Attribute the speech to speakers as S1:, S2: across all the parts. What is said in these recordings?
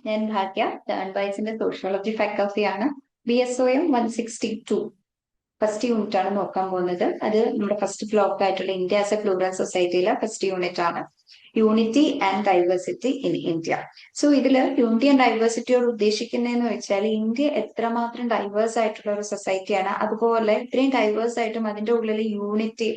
S1: ഞാൻ ഭാഗ്യ ഡാൻബൈസിന്റെ സോഷ്യോളജി ഫാക്കൽറ്റിയാണ്. BSOM 162 ഫസ്റ്റ് യൂണിറ്റ് ആണ് നോക്കാൻ പോകുന്നത്. അത് നമ്മുടെ ഫസ്റ്റ് ബ്ലോക്ക് ആയിട്ടുള്ള ഇന്ത്യ ആസ് എ പ്ലൂറൽ സൊസൈറ്റിയിലെ ഫസ്റ്റ് യൂണിറ്റ് ആണ്. Unity and diversity in India. So ഇതിൽ യൂണിറ്റി ആൻഡ് ഡൈവേഴ്സിറ്റിയോട് ഉദ്ദേശിക്കുന്നതെന്ന് വെച്ചാൽ ഇന്ത്യ എത്രമാത്രം ഡൈവേഴ്സ് ആയിട്ടുള്ള ഒരു സൊസൈറ്റിയാണ്, അതുപോലെ ഇത്രയും ഡൈവേഴ്സ് ആയിട്ടും അതിന്റെ ഉള്ളിൽ യൂണിറ്റി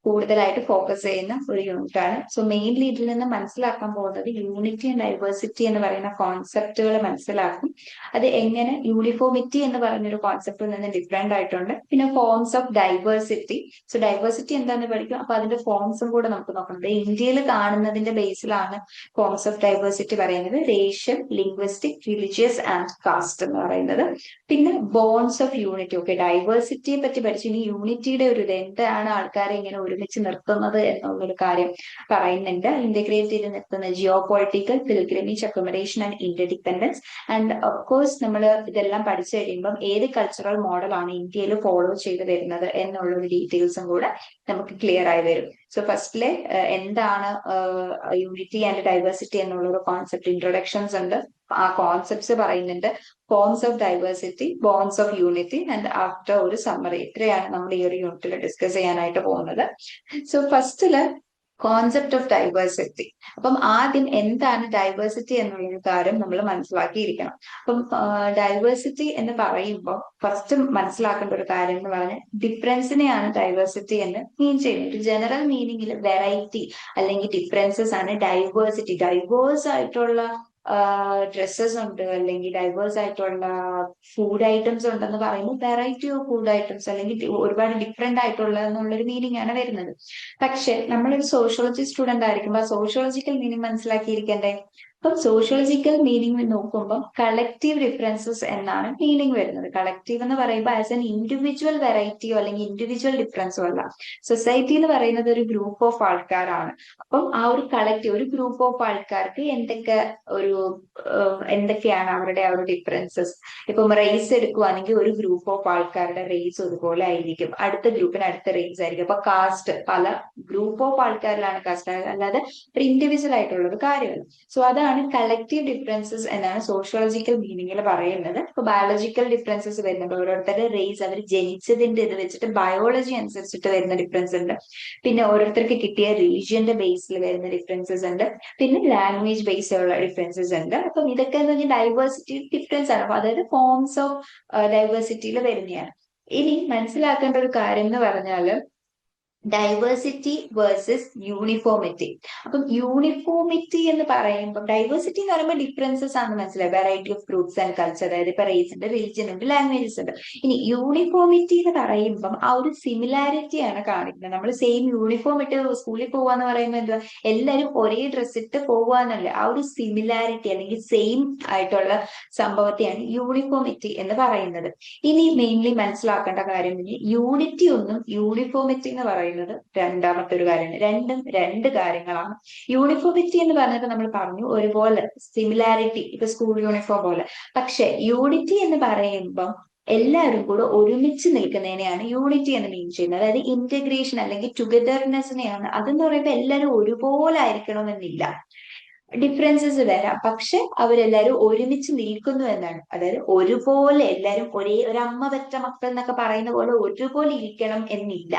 S1: കൂടുതലായിട്ട് ഫോക്കസ് ചെയ്യുന്ന ഒരു യൂണിറ്റ് ആണ്. സോ മെയിൻലി ഇതിൽ നിന്ന് മനസ്സിലാക്കാൻ പോകുന്നത് യൂണിറ്റി ആൻഡ് ഡൈവേഴ്സിറ്റി എന്ന് പറയുന്ന കോൺസെപ്റ്റുകൾ മനസ്സിലാക്കും. അത് എങ്ങനെ യൂണിഫോമിറ്റി എന്ന് പറഞ്ഞൊരു കോൺസെപ്റ്റിൽ നിന്ന് ഡിഫറെന്റ് ആയിട്ടുണ്ട്. പിന്നെ forms of diversity. So diversity എന്താണെന്ന് പഠിക്കും, അപ്പൊ അതിന്റെ ഫോംസും കൂടെ നമുക്ക് നോക്കണം. ഇന്ത്യയിൽ കാണുന്നതിന്റെ ബേസിലാണ് ഫോംസ് ഓഫ് ഡൈവേഴ്സിറ്റി പറയുന്നത്. Racial, linguistic, religious and caste എന്ന് പറയുന്നത്. പിന്നെ ബോൺസ് ഓഫ് യൂണിറ്റി. ഓക്കെ, ഡൈവേഴ്സിറ്റിയെ പറ്റി പഠിച്ചു. ഇനി യൂണിറ്റിയുടെ ഒരു ഇത് എന്താണ് ആൾക്കാരെ ഇങ്ങനെ ഒരുമിച്ച് നിർത്തുന്നത് എന്നുള്ളൊരു കാര്യം പറയുന്നുണ്ട്. ഇന്റഗ്രേറ്റ് ചെയ്ത് നിർത്തുന്ന geo political, pilgrimage, accommodation and interdependence. And of course നമ്മൾ ഇതെല്ലാം പഠിച്ചു കഴിയുമ്പം ഏത് കൾച്ചറൽ മോഡലാണ് ഇന്ത്യയിൽ ഫോളോ ചെയ്ത് വരുന്നത് എന്നുള്ളൊരു ഡീറ്റെയിൽസും കൂടെ നമുക്ക് ക്ലിയർ ആയി വരും. സോ ഫസ്റ്റിലെ എന്താണ് യൂണിറ്റി ആൻഡ് ഡൈവേഴ്സിറ്റി എന്നുള്ളൊരു കോൺസെപ്റ്റ് ഇൻട്രൊഡക്ഷൻസ് ഉണ്ട്. ആ കോൺസെപ്റ്റ്സ് പറയുന്നുണ്ട്. Forms of diversity, bonds of unity and after ഒരു സമ്മറി. ഇത്രയാണ് നമ്മൾ ഈ ഒരു യൂണിറ്റിൽ ഡിസ്കസ് ചെയ്യാനായിട്ട് പോകുന്നത്. സോ ഫസ്റ്റില് കോൺസെപ്റ്റ് ഓഫ് ഡൈവേഴ്സിറ്റി. അപ്പം ആദ്യം എന്താണ് ഡൈവേഴ്സിറ്റി എന്നുള്ളൊരു കാര്യം നമ്മൾ മനസ്സിലാക്കിയിരിക്കണം. അപ്പം ഡൈവേഴ്സിറ്റി എന്ന് പറയുമ്പോൾ ഫസ്റ്റ് മനസ്സിലാക്കേണ്ട ഒരു കാര്യം എന്ന് പറഞ്ഞാൽ ഡിഫറൻസിനെയാണ് ഡൈവേഴ്സിറ്റി എന്ന് മീൻ ചെയ്യുന്നത്. ഒരു ജനറൽ മീനിങ്ങിൽ വെറൈറ്റി അല്ലെങ്കിൽ ഡിഫറൻസസ് ആണ് ഡൈവേഴ്സിറ്റി. ഡൈവേഴ്സ് ആയിട്ടുള്ള ഡ്രസ്സസ് ഉണ്ട്, അല്ലെങ്കിൽ ഡൈവേഴ്സ് ആയിട്ടുള്ള ഫുഡ് ഐറ്റംസ് ഉണ്ടെന്ന് പറയുമ്പോൾ വെറൈറ്റി ഓഫ് ഫുഡ് ഐറ്റംസ് അല്ലെങ്കിൽ ഒരുപാട് ഡിഫറെന്റ് ആയിട്ടുള്ള എന്നുള്ളൊരു മീനിങ് ആണ് വരുന്നത്. പക്ഷെ നമ്മളൊരു സോഷ്യോളജി സ്റ്റുഡന്റ് ആയിരിക്കുമ്പോൾ സോഷ്യോളജിക്കൽ മീനിങ് മനസ്സിലാക്കിയിരിക്കണ്ടേ. അപ്പം സോഷ്യോളജിക്കൽ മീനിങ് നോക്കുമ്പോൾ കളക്റ്റീവ് ഡിഫറൻസസ് എന്നാണ് മീനിങ് വരുന്നത്. കളക്റ്റീവ് എന്ന് പറയുമ്പോൾ ആസ് എൻ ഇൻഡിവിജ്വൽ വെറൈറ്റിയോ അല്ലെങ്കിൽ ഇൻഡിവിജ്വൽ ഡിഫറൻസോ അല്ല. സൊസൈറ്റി എന്ന് പറയുന്നത് ഒരു ഗ്രൂപ്പ് ഓഫ് ആൾക്കാരാണ്. അപ്പം ആ ഒരു കളക്റ്റീവ്, ഒരു ഗ്രൂപ്പ് ഓഫ് ആൾക്കാർക്ക് എന്തൊക്കെയാണ് അവരുടെ ആ ഒരു ഡിഫറൻസസ്. ഇപ്പം റേസ് എടുക്കുവാണെങ്കിൽ ഒരു ഗ്രൂപ്പ് ഓഫ് ആൾക്കാരുടെ റേസ് ഒരുപോലെ ആയിരിക്കും, അടുത്ത ഗ്രൂപ്പിന് അടുത്ത റേസ് ആയിരിക്കും. അപ്പൊ കാസ്റ്റ് പല ഗ്രൂപ്പ് ഓഫ് ആൾക്കാരിലാണ് കാസ്റ്റ്, അല്ലാതെ ഒരു ഇൻഡിവിജ്വൽ ആയിട്ടുള്ള ഒരു കാര്യമല്ല. സോ അതാണ് കളക്റ്റീവ് ഡിഫറൻസസ് എന്നാണ് സോഷ്യോളജിക്കൽ മീനിങ്ങിൽ പറയുന്നത്. ഇപ്പൊ ബയോളജിക്കൽ ഡിഫറൻസസ് വരുന്നുണ്ട്. ഓരോരുത്തരുടെ റേസ് അവർ ജനിച്ചതിന്റെ ഇത് വെച്ചിട്ട് ബയോളജി അനുസരിച്ചിട്ട് വരുന്ന ഡിഫറൻസ് ഉണ്ട്. പിന്നെ ഓരോരുത്തർക്ക് കിട്ടിയ റിലീജിയന്റെ ബേസിൽ വരുന്ന ഡിഫറൻസസ് ഉണ്ട്. പിന്നെ ലാംഗ്വേജ് ബേസിലുള്ള ഡിഫറൻസസ് ഉണ്ട്. അപ്പം ഇതൊക്കെ എന്ന് പറഞ്ഞാൽ ഡൈവേഴ്സിറ്റി ഡിഫറൻസ് ആണ്. അതായത് ഫോംസ് ഓഫ് ഡൈവേഴ്സിറ്റിയിൽ വരുന്നതാണ്. ഇനി മനസ്സിലാക്കേണ്ട ഒരു കാര്യം എന്ന് പറഞ്ഞാല് ഡൈവേഴ്സിറ്റി വേഴ്സസ് യൂണിഫോമിറ്റി. അപ്പം യൂണിഫോമിറ്റി എന്ന് പറയുമ്പോൾ ഡൈവേഴ്സിറ്റി എന്ന് പറയുമ്പോൾ ഡിഫറൻസസ് ആണ് മനസ്സിലായി. Variety of groups and culture, അതായത് ഇപ്പൊ റേസ് ഉണ്ട്, റിലിജൻ ഉണ്ട്, ലാംഗ്വേജസ് ഉണ്ട്. ഇനി യൂണിഫോമിറ്റി എന്ന് പറയുമ്പം ആ ഒരു സിമിലാരിറ്റി ആണ് കാണിക്കുന്നത്. നമ്മൾ സെയിം യൂണിഫോം ഇട്ട് സ്കൂളിൽ പോവാന്ന് പറയുമ്പോൾ എന്തുവാ, എല്ലാവരും ഒരേ ഡ്രസ് ഇട്ട് പോവാന്നല്ലേ. ആ ഒരു സിമിലാരിറ്റി അല്ലെങ്കിൽ സെയിം ആയിട്ടുള്ള സംഭവത്തെയാണ് യൂണിഫോമിറ്റി എന്ന് പറയുന്നത്. ഇനി മെയിൻലി മനസ്സിലാക്കേണ്ട കാര്യം യൂണിറ്റി ഒന്നും യൂണിഫോമിറ്റി എന്ന് പറയുന്നത് രണ്ടാമത്തെ ഒരു കാര്യമാണ്. രണ്ടും രണ്ട് കാര്യങ്ങളാണ്. യൂണിഫോമിറ്റി എന്ന് പറഞ്ഞത് നമ്മൾ പറഞ്ഞു ഒരുപോലെ സിമിലാരിറ്റി, ഇപ്പൊ സ്കൂൾ യൂണിഫോം പോലെ. പക്ഷെ യൂണിറ്റി എന്ന് പറയുമ്പം എല്ലാവരും കൂടെ ഒരുമിച്ച് നിൽക്കുന്നതിനെയാണ് യൂണിറ്റി എന്ന് മീൻ ചെയ്യുന്നത്. അതായത് ഇന്റഗ്രേഷൻ അല്ലെങ്കിൽ ടുഗദർനെസ്സിനെയാണ്. അതെന്ന് പറയുമ്പോൾ എല്ലാവരും ഒരുപോലെ ആയിരിക്കണമെന്നില്ല, ഡിഫറൻസസ് വരാം. പക്ഷെ അവരെല്ലാരും ഒരുമിച്ച് നിൽക്കുന്നു എന്നാണ്. അതായത് ഒരുപോലെ എല്ലാരും ഒരേ ഒരു അമ്മ പെറ്റ മക്കൾ എന്നൊക്കെ പറയുന്ന പോലെ ഒരുപോലെ ഇരിക്കണം എന്നില്ല.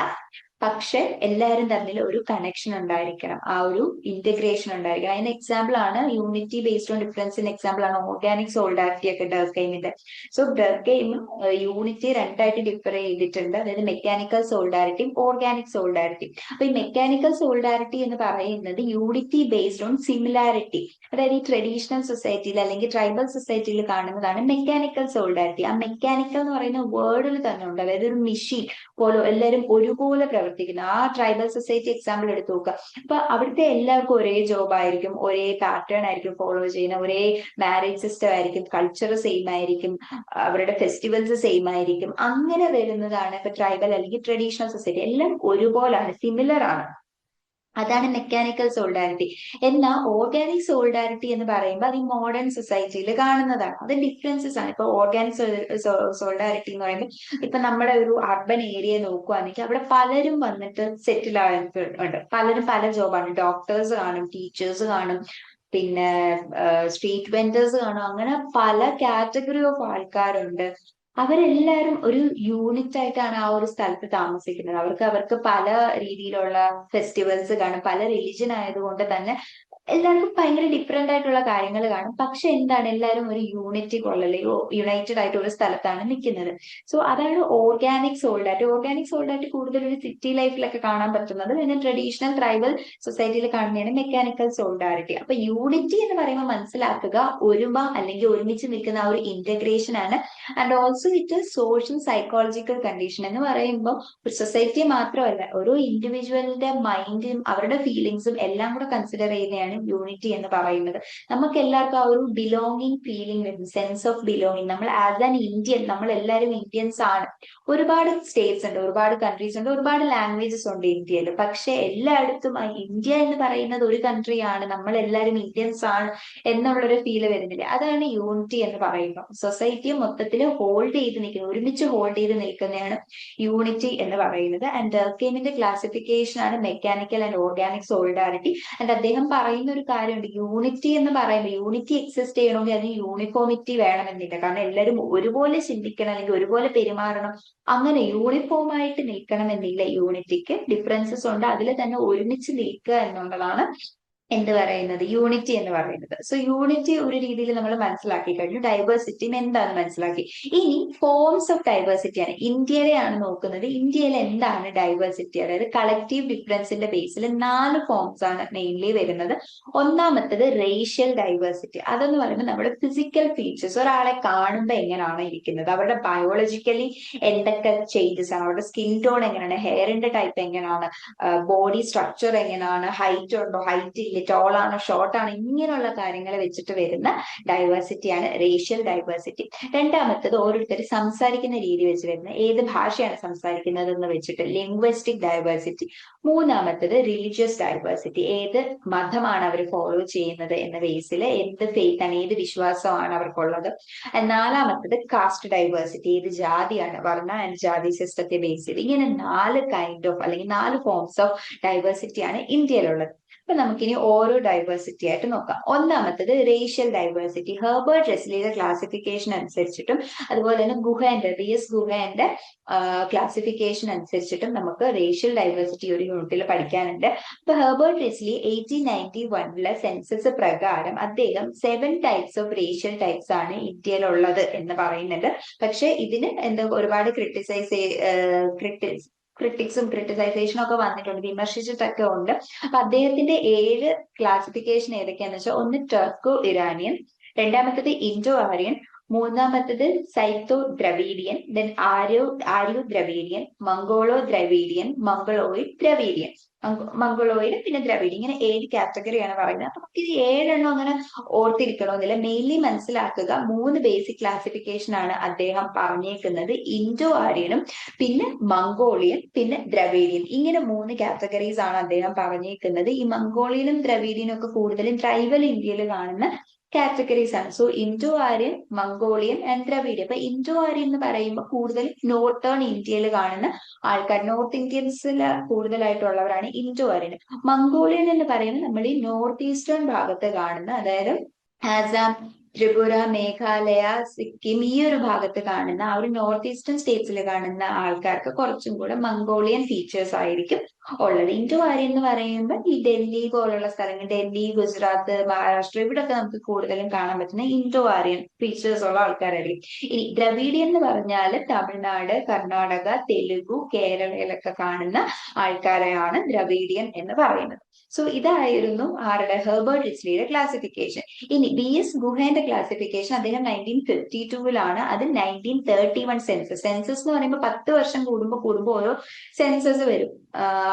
S1: പക്ഷെ എല്ലാവരും തമ്മിൽ ഒരു കണക്ഷൻ ഉണ്ടായിരിക്കണം, ആ ഒരു ഇന്റഗ്രേഷൻ ഉണ്ടായിരിക്കണം. അതിന് എക്സാമ്പിൾ ആണ് യൂണിറ്റി ബേസ്ഡ് ഓൺ ഡിഫറൻസിന് എക്സാമ്പിൾ ആണ് ഓർഗാനിക് സോൾഡാരിറ്റി ഒക്കെ ഡർക്കെയിമിന്റെ. സോ ഡർക്കെയിമും യൂണിറ്റി രണ്ടായിട്ട് ഡിഫർ ചെയ്തിട്ടുണ്ട്. അതായത് മെക്കാനിക്കൽ സോൾഡാരിറ്റിയും ഓർഗാനിക് സോൾഡാരിറ്റിയും. അപ്പൊ ഈ മെക്കാനിക്കൽ സോൾഡാരിറ്റി എന്ന് പറയുന്നത് യൂണിറ്റി ബേസ്ഡ് ഓൺ സിമിലാരിറ്റി. അതായത് ഈ ട്രഡീഷണൽ സൊസൈറ്റിയിൽ അല്ലെങ്കിൽ ട്രൈബൽ സൊസൈറ്റിയിൽ കാണുന്നതാണ് മെക്കാനിക്കൽ സോൾഡാരിറ്റി. ആ മെക്കാനിക്കൽ എന്ന് പറയുന്ന വേർഡിൽ തന്നെ ഉണ്ട്. അതായത് ഒരു മെഷീൻ പോലെ എല്ലാവരും ഒരുപോലെ പ്രവർത്തിക്കുന്നു. ആ ട്രൈബൽ സൊസൈറ്റി എക്സാമ്പിൾ എടുത്തു നോക്കുക. അപ്പൊ അവിടുത്തെ എല്ലാവർക്കും ഒരേ ജോബ് ആയിരിക്കും, ഒരേ പാറ്റേൺ ആയിരിക്കും ഫോളോ ചെയ്യുന്ന, ഒരേ മാരേജ് സിസ്റ്റം ആയിരിക്കും, കൾച്ചർ സെയിം ആയിരിക്കും, അവരുടെ ഫെസ്റ്റിവൽസ് സെയിം ആയിരിക്കും. അങ്ങനെ വരുന്നതാണ് ഇപ്പൊ ട്രൈബൽ അല്ലെങ്കിൽ ട്രഡീഷണൽ സൊസൈറ്റി. എല്ലാം ഒരുപോലാണ്, സിമിലർ ആണ്. അതാണ് മെക്കാനിക്കൽ സോൾഡാരിറ്റി. എന്നാൽ ഓർഗാനിക് സോൾഡാരിറ്റി എന്ന് പറയുമ്പോൾ അത് ഈ മോഡേൺ സൊസൈറ്റിയിൽ കാണുന്നതാണ്. അത് ഡിഫറൻസസ് ആണ്. ഇപ്പൊ ഓർഗാനിക് സോൾഡാരിറ്റി എന്ന് പറയുമ്പോൾ ഇപ്പൊ നമ്മുടെ ഒരു അർബൻ ഏരിയ നോക്കുകയാണെങ്കിൽ അവിടെ പലരും വന്നിട്ട് സെറ്റിൽ ആയിട്ടുണ്ട്. പലരും പല ജോബാണ്. ഡോക്ടേഴ്സ് കാണും, ടീച്ചേഴ്സ് കാണും, പിന്നെ സ്ട്രീറ്റ് വെൻഡേഴ്സ് കാണും. അങ്ങനെ പല കാറ്റഗറി ഓഫ് ആൾക്കാരുണ്ട്. അവരെല്ലാരും ഒരു യൂണിറ്റ് ആയിട്ടാണ് ആ ഒരു സ്ഥലത്ത് താമസിക്കുന്നത്. അവർക്ക് പല രീതിയിലുള്ള ഫെസ്റ്റിവൽസ് കാണും. പല റിലിജൻ ആയതുകൊണ്ട് തന്നെ എല്ലാവർക്കും ഭയങ്കര ഡിഫറെന്റ് ആയിട്ടുള്ള കാര്യങ്ങൾ കാണും. പക്ഷെ എന്താണ്, എല്ലാവരും ഒരു യൂണിറ്റി പോലെ അല്ലെങ്കിൽ യുണൈറ്റഡ് ആയിട്ട് ഒരു സ്ഥലത്താണ് നിൽക്കുന്നത്. സോ അതാണ് ഓർഗാനിക് സോൾഡാറ്റ്. ഓർഗാനിക് സോൾഡാറ്റ് കൂടുതൽ ഒരു സിറ്റി ലൈഫിലൊക്കെ കാണാൻ പറ്റുന്നത്. പിന്നെ ട്രഡീഷണൽ ട്രൈബൽ സൊസൈറ്റിയിൽ കാണുന്നതാണ് മെക്കാനിക്കൽ സോൾഡാരിറ്റി. അപ്പൊ യൂണിറ്റി എന്ന് പറയുമ്പോൾ മനസ്സിലാക്കുക ഒരുമ അല്ലെങ്കിൽ ഒരുമിച്ച് നിൽക്കുന്ന ആ ഒരു ഇന്റഗ്രേഷൻ ആണ്. And also it social psychological condition എന്ന് പറയുമ്പോൾ ഒരു സൊസൈറ്റി മാത്രമല്ല, ഓരോ ഇൻഡിവിജ്വലിന്റെ മൈൻഡും അവരുടെ ഫീലിങ്സും എല്ലാം കൂടെ കൺസിഡർ ചെയ്യുന്നതാണ് യൂണിറ്റി എന്ന് പറയുന്നത്. നമുക്ക് എല്ലാവർക്കും ആ ഒരു ബിലോങ്ങിങ് ഫീലിംഗ് വരും, സെൻസ് ഓഫ് ബിലോങ്ങിങ്. നമ്മൾ ആസ് ആൻ ഇന്ത്യൻ, നമ്മൾ എല്ലാവരും ഇന്ത്യൻസ് ആണ്. ഒരുപാട് സ്റ്റേറ്റ്സ് ഉണ്ട്, ഒരുപാട് കൺട്രീസ് ഉണ്ട്, ഒരുപാട് ലാംഗ്വേജസ് ഉണ്ട് ഇന്ത്യയിൽ. പക്ഷെ എല്ലായിടത്തും ഇന്ത്യ എന്ന് പറയുന്നത് ഒരു കൺട്രിയാണ്, നമ്മൾ എല്ലാവരും ഇന്ത്യൻസ് ആണ് എന്നുള്ളൊരു ഫീല് വരുന്നില്ല. അതാണ് യൂണിറ്റി എന്ന് പറയുമ്പോൾ. സൊസൈറ്റിയെ മൊത്തത്തിൽ ഹോൾഡ് ചെയ്ത് നിൽക്കുന്ന, ഒരുമിച്ച് ഹോൾഡ് ചെയ്ത് നിൽക്കുന്നതാണ് യൂണിറ്റി എന്ന് പറയുന്നത്. ആൻഡ് ഡർക്കെയിമിന്റെ ക്ലാസിഫിക്കേഷൻ ആണ് mechanical and organic solidarity. And അദ്ദേഹം പറയുന്ന ഒരു കാര്യമുണ്ട്, യൂണിറ്റി എന്ന് പറയുമ്പോൾ യൂണിറ്റി എക്സിസ്റ്റ് ചെയ്യണമെങ്കിൽ അതിന് യൂണിഫോമിറ്റി വേണമെന്നില്ല. കാരണം എല്ലാവരും ഒരുപോലെ ചിന്തിക്കണം അല്ലെങ്കിൽ ഒരുപോലെ പെരുമാറണം, അങ്ങനെ യൂണിഫോം ആയിട്ട് നിൽക്കണമെന്നില്ല. യൂണിറ്റിക്ക് ഡിഫറൻസസ് ഉണ്ട്, അതിൽ തന്നെ ഒരുമിച്ച് നിൽക്കുക എന്നുള്ളതാണ് എന്ത് പറയുന്നത്, യൂണിറ്റി എന്ന് പറയുന്നത്. സോ യൂണിറ്റി ഒരു രീതിയിൽ നമ്മൾ മനസ്സിലാക്കി കഴിഞ്ഞു. ഡൈവേഴ്സിറ്റി എന്താണെന്ന് മനസ്സിലാക്കി. ഇനി ഫോംസ് ഓഫ് ഡൈവേഴ്സിറ്റിയാണ്, ഇന്ത്യയിലെയാണ് നോക്കുന്നത്. ഇന്ത്യയിൽ എന്താണ് ഡൈവേഴ്സിറ്റി? അതായത് കളക്റ്റീവ് ഡിഫറൻസിന്റെ ബേസിൽ 4 ഫോംസ് ആണ് മെയിൻലി വരുന്നത്. ഒന്നാമത്തത് റേഷ്യൽ ഡൈവേഴ്സിറ്റി. അതെന്ന് പറയുമ്പോൾ നമ്മുടെ ഫിസിക്കൽ ഫീച്ചേഴ്സ്, ഒരാളെ കാണുമ്പോൾ എങ്ങനെയാണ് ഇരിക്കുന്നത്, അവരുടെ ബയോളജിക്കലി എന്തൊക്കെ ചേഞ്ചസ് ആണ്, അവരുടെ സ്കിൻ ടോൺ എങ്ങനെയാണ്, ഹെയറിന്റെ ടൈപ്പ് എങ്ങനെയാണ്, ബോഡി സ്ട്രക്ചർ എങ്ങനെയാണ്, ഹൈറ്റ് ഉണ്ടോ, ഹൈറ്റ് ഇല്ല, ടോൾ ആണോ, ഷോർട്ട് ആണോ, ഇങ്ങനെയുള്ള കാര്യങ്ങൾ വെച്ചിട്ട് വരുന്ന ഡൈവേഴ്സിറ്റിയാണ് റേഷ്യൽ ഡൈവേഴ്സിറ്റി. രണ്ടാമത്തത് ഓരോരുത്തർ സംസാരിക്കുന്ന രീതി വെച്ച് വരുന്ന, ഏത് ഭാഷയാണ് സംസാരിക്കുന്നത് എന്ന് വെച്ചിട്ട് ലിംഗ്വിസ്റ്റിക് ഡൈവേഴ്സിറ്റി. മൂന്നാമത്തത് റിലീജിയസ് ഡൈവേഴ്സിറ്റി, ഏത് മതമാണ് അവർ ഫോളോ ചെയ്യുന്നത് എന്ന ബേസിൽ, എന്ത് ഫെയ്ത്ത് ആണ്, ഏത് വിശ്വാസമാണ് അവർക്കുള്ളത്. നാലാമത്തത് കാസ്റ്റ് ഡൈവേഴ്സിറ്റി, ഏത് ജാതിയാണ്, വർണ്ണ ആൻഡ് ജാതി സിസ്റ്റത്തെ ബേസ് ചെയ്ത്. ഇങ്ങനെ 4 കൈൻഡ് ഓഫ് അല്ലെങ്കിൽ 4 ഫോംസ് ഓഫ് ഡൈവേഴ്സിറ്റിയാണ് ഇന്ത്യയിലുള്ളത്. അപ്പൊ നമുക്കിനി ഓരോ ഡൈവേഴ്സിറ്റി ആയിട്ട് നോക്കാം. ഒന്നാമത്തത് റേഷ്യൽ ഡൈവേഴ്സിറ്റി. ഹെർബർട്ട് റെസ്ലിയുടെ ക്ലാസിഫിക്കേഷൻ അനുസരിച്ചിട്ടും അതുപോലെ തന്നെ ഗുഹന്റെ ക്ലാസിഫിക്കേഷൻ അനുസരിച്ചിട്ടും നമുക്ക് റേഷ്യൽ ഡൈവേഴ്സിറ്റി ഒരു യൂണിറ്റിൽ പഠിക്കാനുണ്ട്. അപ്പൊ ഹെർബർട്ട് റെസ്ലി 1891 സെൻസസ് പ്രകാരം അദ്ദേഹം 7 ടൈപ്സ് ഓഫ് റേഷ്യൽ ടൈപ്സ് ആണ് ഇന്ത്യയിലുള്ളത് എന്ന് പറയുന്നുണ്ട്. പക്ഷെ ഇതിന് എന്താ ഒരുപാട് ക്രിട്ടിക്സും ക്രിട്ടിസൈസേഷനും ഒക്കെ വന്നിട്ടുണ്ട്, വിമർശിച്ചിട്ടൊക്കെ ഉണ്ട്. അപ്പൊ അദ്ദേഹത്തിന്റെ 7 ക്ലാസിഫിക്കേഷൻ ഏതൊക്കെയാന്ന് വെച്ചാൽ, ഒന്ന് ടർക്കോ ഇറാനിയൻ, രണ്ടാമത്തത് ഇൻഡോ ആര്യൻ, മൂന്നാമത്തത് Scytho Dravidian, then Aryo Dravidian, Mongolo Dravidian, Mongoloid, പിന്നെ ദ്രവിഡ്. ഇങ്ങനെ 7 കാറ്റഗറിയാണ് പറയുന്നത്. അപ്പൊ നമുക്ക് ഇത് 7 അങ്ങനെ ഓർത്തിരിക്കണമെന്നില്ല. മെയിൻലി മനസ്സിലാക്കുക 3 ബേസിക് ക്ലാസിഫിക്കേഷൻ ആണ് അദ്ദേഹം പറഞ്ഞേക്കുന്നത്. ഇൻഡോ ആര്യനും പിന്നെ മംഗോളിയൻ പിന്നെ ദ്രവീഡിയൻ, ഇങ്ങനെ 3 കാറ്റഗറീസ് ആണ് അദ്ദേഹം പറഞ്ഞേക്കുന്നത്. ഈ മംഗോളിയനും ദ്രവീഡിയനും ഒക്കെ കൂടുതലും ട്രൈബൽ ഇന്ത്യയിൽ കാണുന്ന കാറ്റഗറീസ് ആണ്. So Indo Aryan, Mongolian and Dravidian. അപ്പൊ ഇൻഡോ ആര്യൻ എന്ന് പറയുമ്പോൾ കൂടുതൽ നോർത്തേൺ ഇന്ത്യയിൽ കാണുന്ന ആൾക്കാർ, നോർത്ത് ഇന്ത്യൻസിൽ കൂടുതലായിട്ടുള്ളവരാണ് ഇൻഡോ ആര്യൻ. മംഗോളിയൻ എന്ന് പറയുന്നത് നമ്മൾ ഈ നോർത്ത് ഈസ്റ്റേൺ ഭാഗത്ത് കാണുന്ന, അതായത് ആസാം, ത്രിപുര, മേഘാലയ, സിക്കിം, ഈ ഒരു ഭാഗത്ത് കാണുന്ന ആ ഒരു നോർത്ത് ഈസ്റ്റേൺ സ്റ്റേറ്റ്സിൽ കാണുന്ന ആൾക്കാർക്ക് കുറച്ചും കൂടെ മംഗോളിയൻ ഫീച്ചേഴ്സ് ആയിരിക്കും ഉള്ളത്. ഇൻഡോ ആര്യൻ എന്ന് പറയുമ്പോൾ ഈ ഡൽഹി പോലുള്ള സ്ഥലങ്ങൾ, ഡൽഹി, ഗുജറാത്ത്, മഹാരാഷ്ട്ര, ഇവിടെയൊക്കെ നമുക്ക് കൂടുതലും കാണാൻ പറ്റുന്ന ഇൻഡോ ആര്യൻ ഫീച്ചേഴ്സ് ഉള്ള ആൾക്കാരായിരിക്കും. ഇനി ദ്രവീഡിയൻ എന്ന് പറഞ്ഞാൽ തമിഴ്നാട്, കർണാടക, തെലുഗു, കേരളയിലൊക്കെ കാണുന്ന ആൾക്കാരെയാണ് ദ്രവീഡിയൻ എന്ന് പറയുന്നത്. സോ ഇതായിരുന്നു ആരുടെ, ഹെർബർട്ട് റിസ്ലിയുടെ ക്ലാസിഫിക്കേഷൻ. ഇനി BS ഗുഹന്റെ ക്ലാസിഫിക്കേഷൻ അദ്ദേഹം 1952 അത് 1931 സെൻസസ് എന്ന് പറയുമ്പോൾ 10 വർഷം കൂടുമ്പോൾ ഓരോ സെൻസസ് വരും.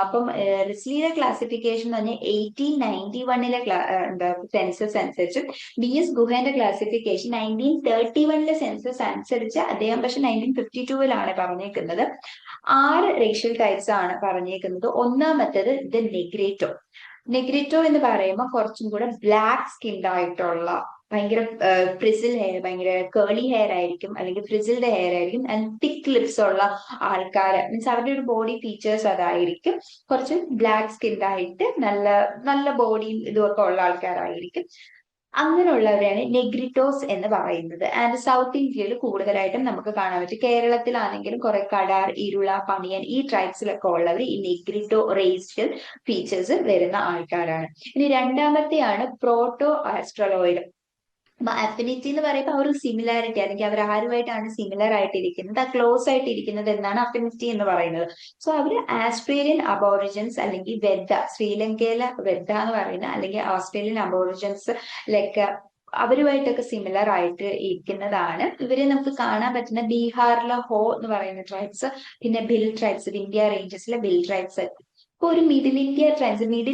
S1: അപ്പം റിസ്ലിയുടെ ക്ലാസിഫിക്കേഷൻ എന്ന് പറഞ്ഞാൽ 1891 സെൻസസ് അനുസരിച്ചും BS ഗുഹന്റെ ക്ലാസിഫിക്കേഷൻ 1931 സെൻസസ് അനുസരിച്ച് അദ്ദേഹം പക്ഷെ 1952 പറഞ്ഞേക്കുന്നത്. 6 റേഷ്യൽ ടൈപ്സ് ആണ് പറഞ്ഞേക്കുന്നത്. ഒന്നാമത്തേത് നെഗ്രിറ്റോ എന്ന് പറയുമ്പോൾ കുറച്ചും കൂടെ ബ്ലാക്ക് സ്കിൻഡ് ആയിട്ടുള്ള ഭയങ്കര ഫ്രിസിൽ ഹെയർ, ഭയങ്കര കേളി ഹെയർ ആയിരിക്കും, അല്ലെങ്കിൽ ഫ്രിസിൽഡ് ഹെയർ ആയിരിക്കും, ആൻഡ് തിക്ക് ലിപ്സ് ഉള്ള ആൾക്കാർ, മീൻസ് അവരുടെ ഒരു ബോഡി ഫീച്ചേഴ്സ് അതായിരിക്കും. കുറച്ച് ബ്ലാക്ക് സ്കിൻ ആയിട്ട് നല്ല നല്ല ബോഡിയും ഇതുമൊക്കെ ഉള്ള ആൾക്കാരായിരിക്കും. അങ്ങനെയുള്ളവരെയാണ് നെഗ്രിറ്റോസ് എന്ന് പറയുന്നത്. ആൻഡ് സൗത്ത് ഇന്ത്യയിൽ കൂടുതലായിട്ടും നമുക്ക് കാണാൻ പറ്റും. കേരളത്തിലാണെങ്കിലും കുറെ കടാർ, ഇരുള, പണിയൻ ഈ ട്രൈബ്സിലൊക്കെ ഉള്ളവർ ഈ നെഗ്രിറ്റോ റേഷ്യൽ ഫീച്ചേഴ്സ് വരുന്ന ആൾക്കാരാണ്. ഇനി രണ്ടാമത്തെയാണ് പ്രോട്ടോ ആസ്ട്രലോയിഡ്. അഫിനിറ്റി എന്ന് പറയുമ്പോൾ ആ ഒരു സിമിലാരിറ്റി, അല്ലെങ്കിൽ അവർ ആരുമായിട്ടാണ് സിമിലർ ആയിട്ടിരിക്കുന്നത്, ക്ലോസ് ആയിട്ടിരിക്കുന്നത് എന്നാണ് അഫിനിറ്റി എന്ന് പറയുന്നത്. സോ അവര് ആസ്ട്രേലിയൻ അബോറിജിൻസ് അല്ലെങ്കിൽ വെദ്ദ, ശ്രീലങ്കയിലെ വെദ്ദ എന്ന് പറയുന്ന അല്ലെങ്കിൽ ഓസ്ട്രേലിയൻ അബോറിജിൻസ് ലൈക്ക് അവരുമായിട്ടൊക്കെ സിമിലർ ആയിട്ട് ഇരിക്കുന്നതാണ്. ഇവരെ നമുക്ക് കാണാൻ പറ്റുന്ന ബീഹാറിലെ ഹോ എന്ന് പറയുന്ന ട്രൈബ്സ്, പിന്നെ ഭിൽ ട്രൈബ്സ്, വിന്ധ്യ റേഞ്ചസിലെ ഭിൽ ട്രൈബ്സ്. ഇപ്പൊ ഒരു മിഡിൽ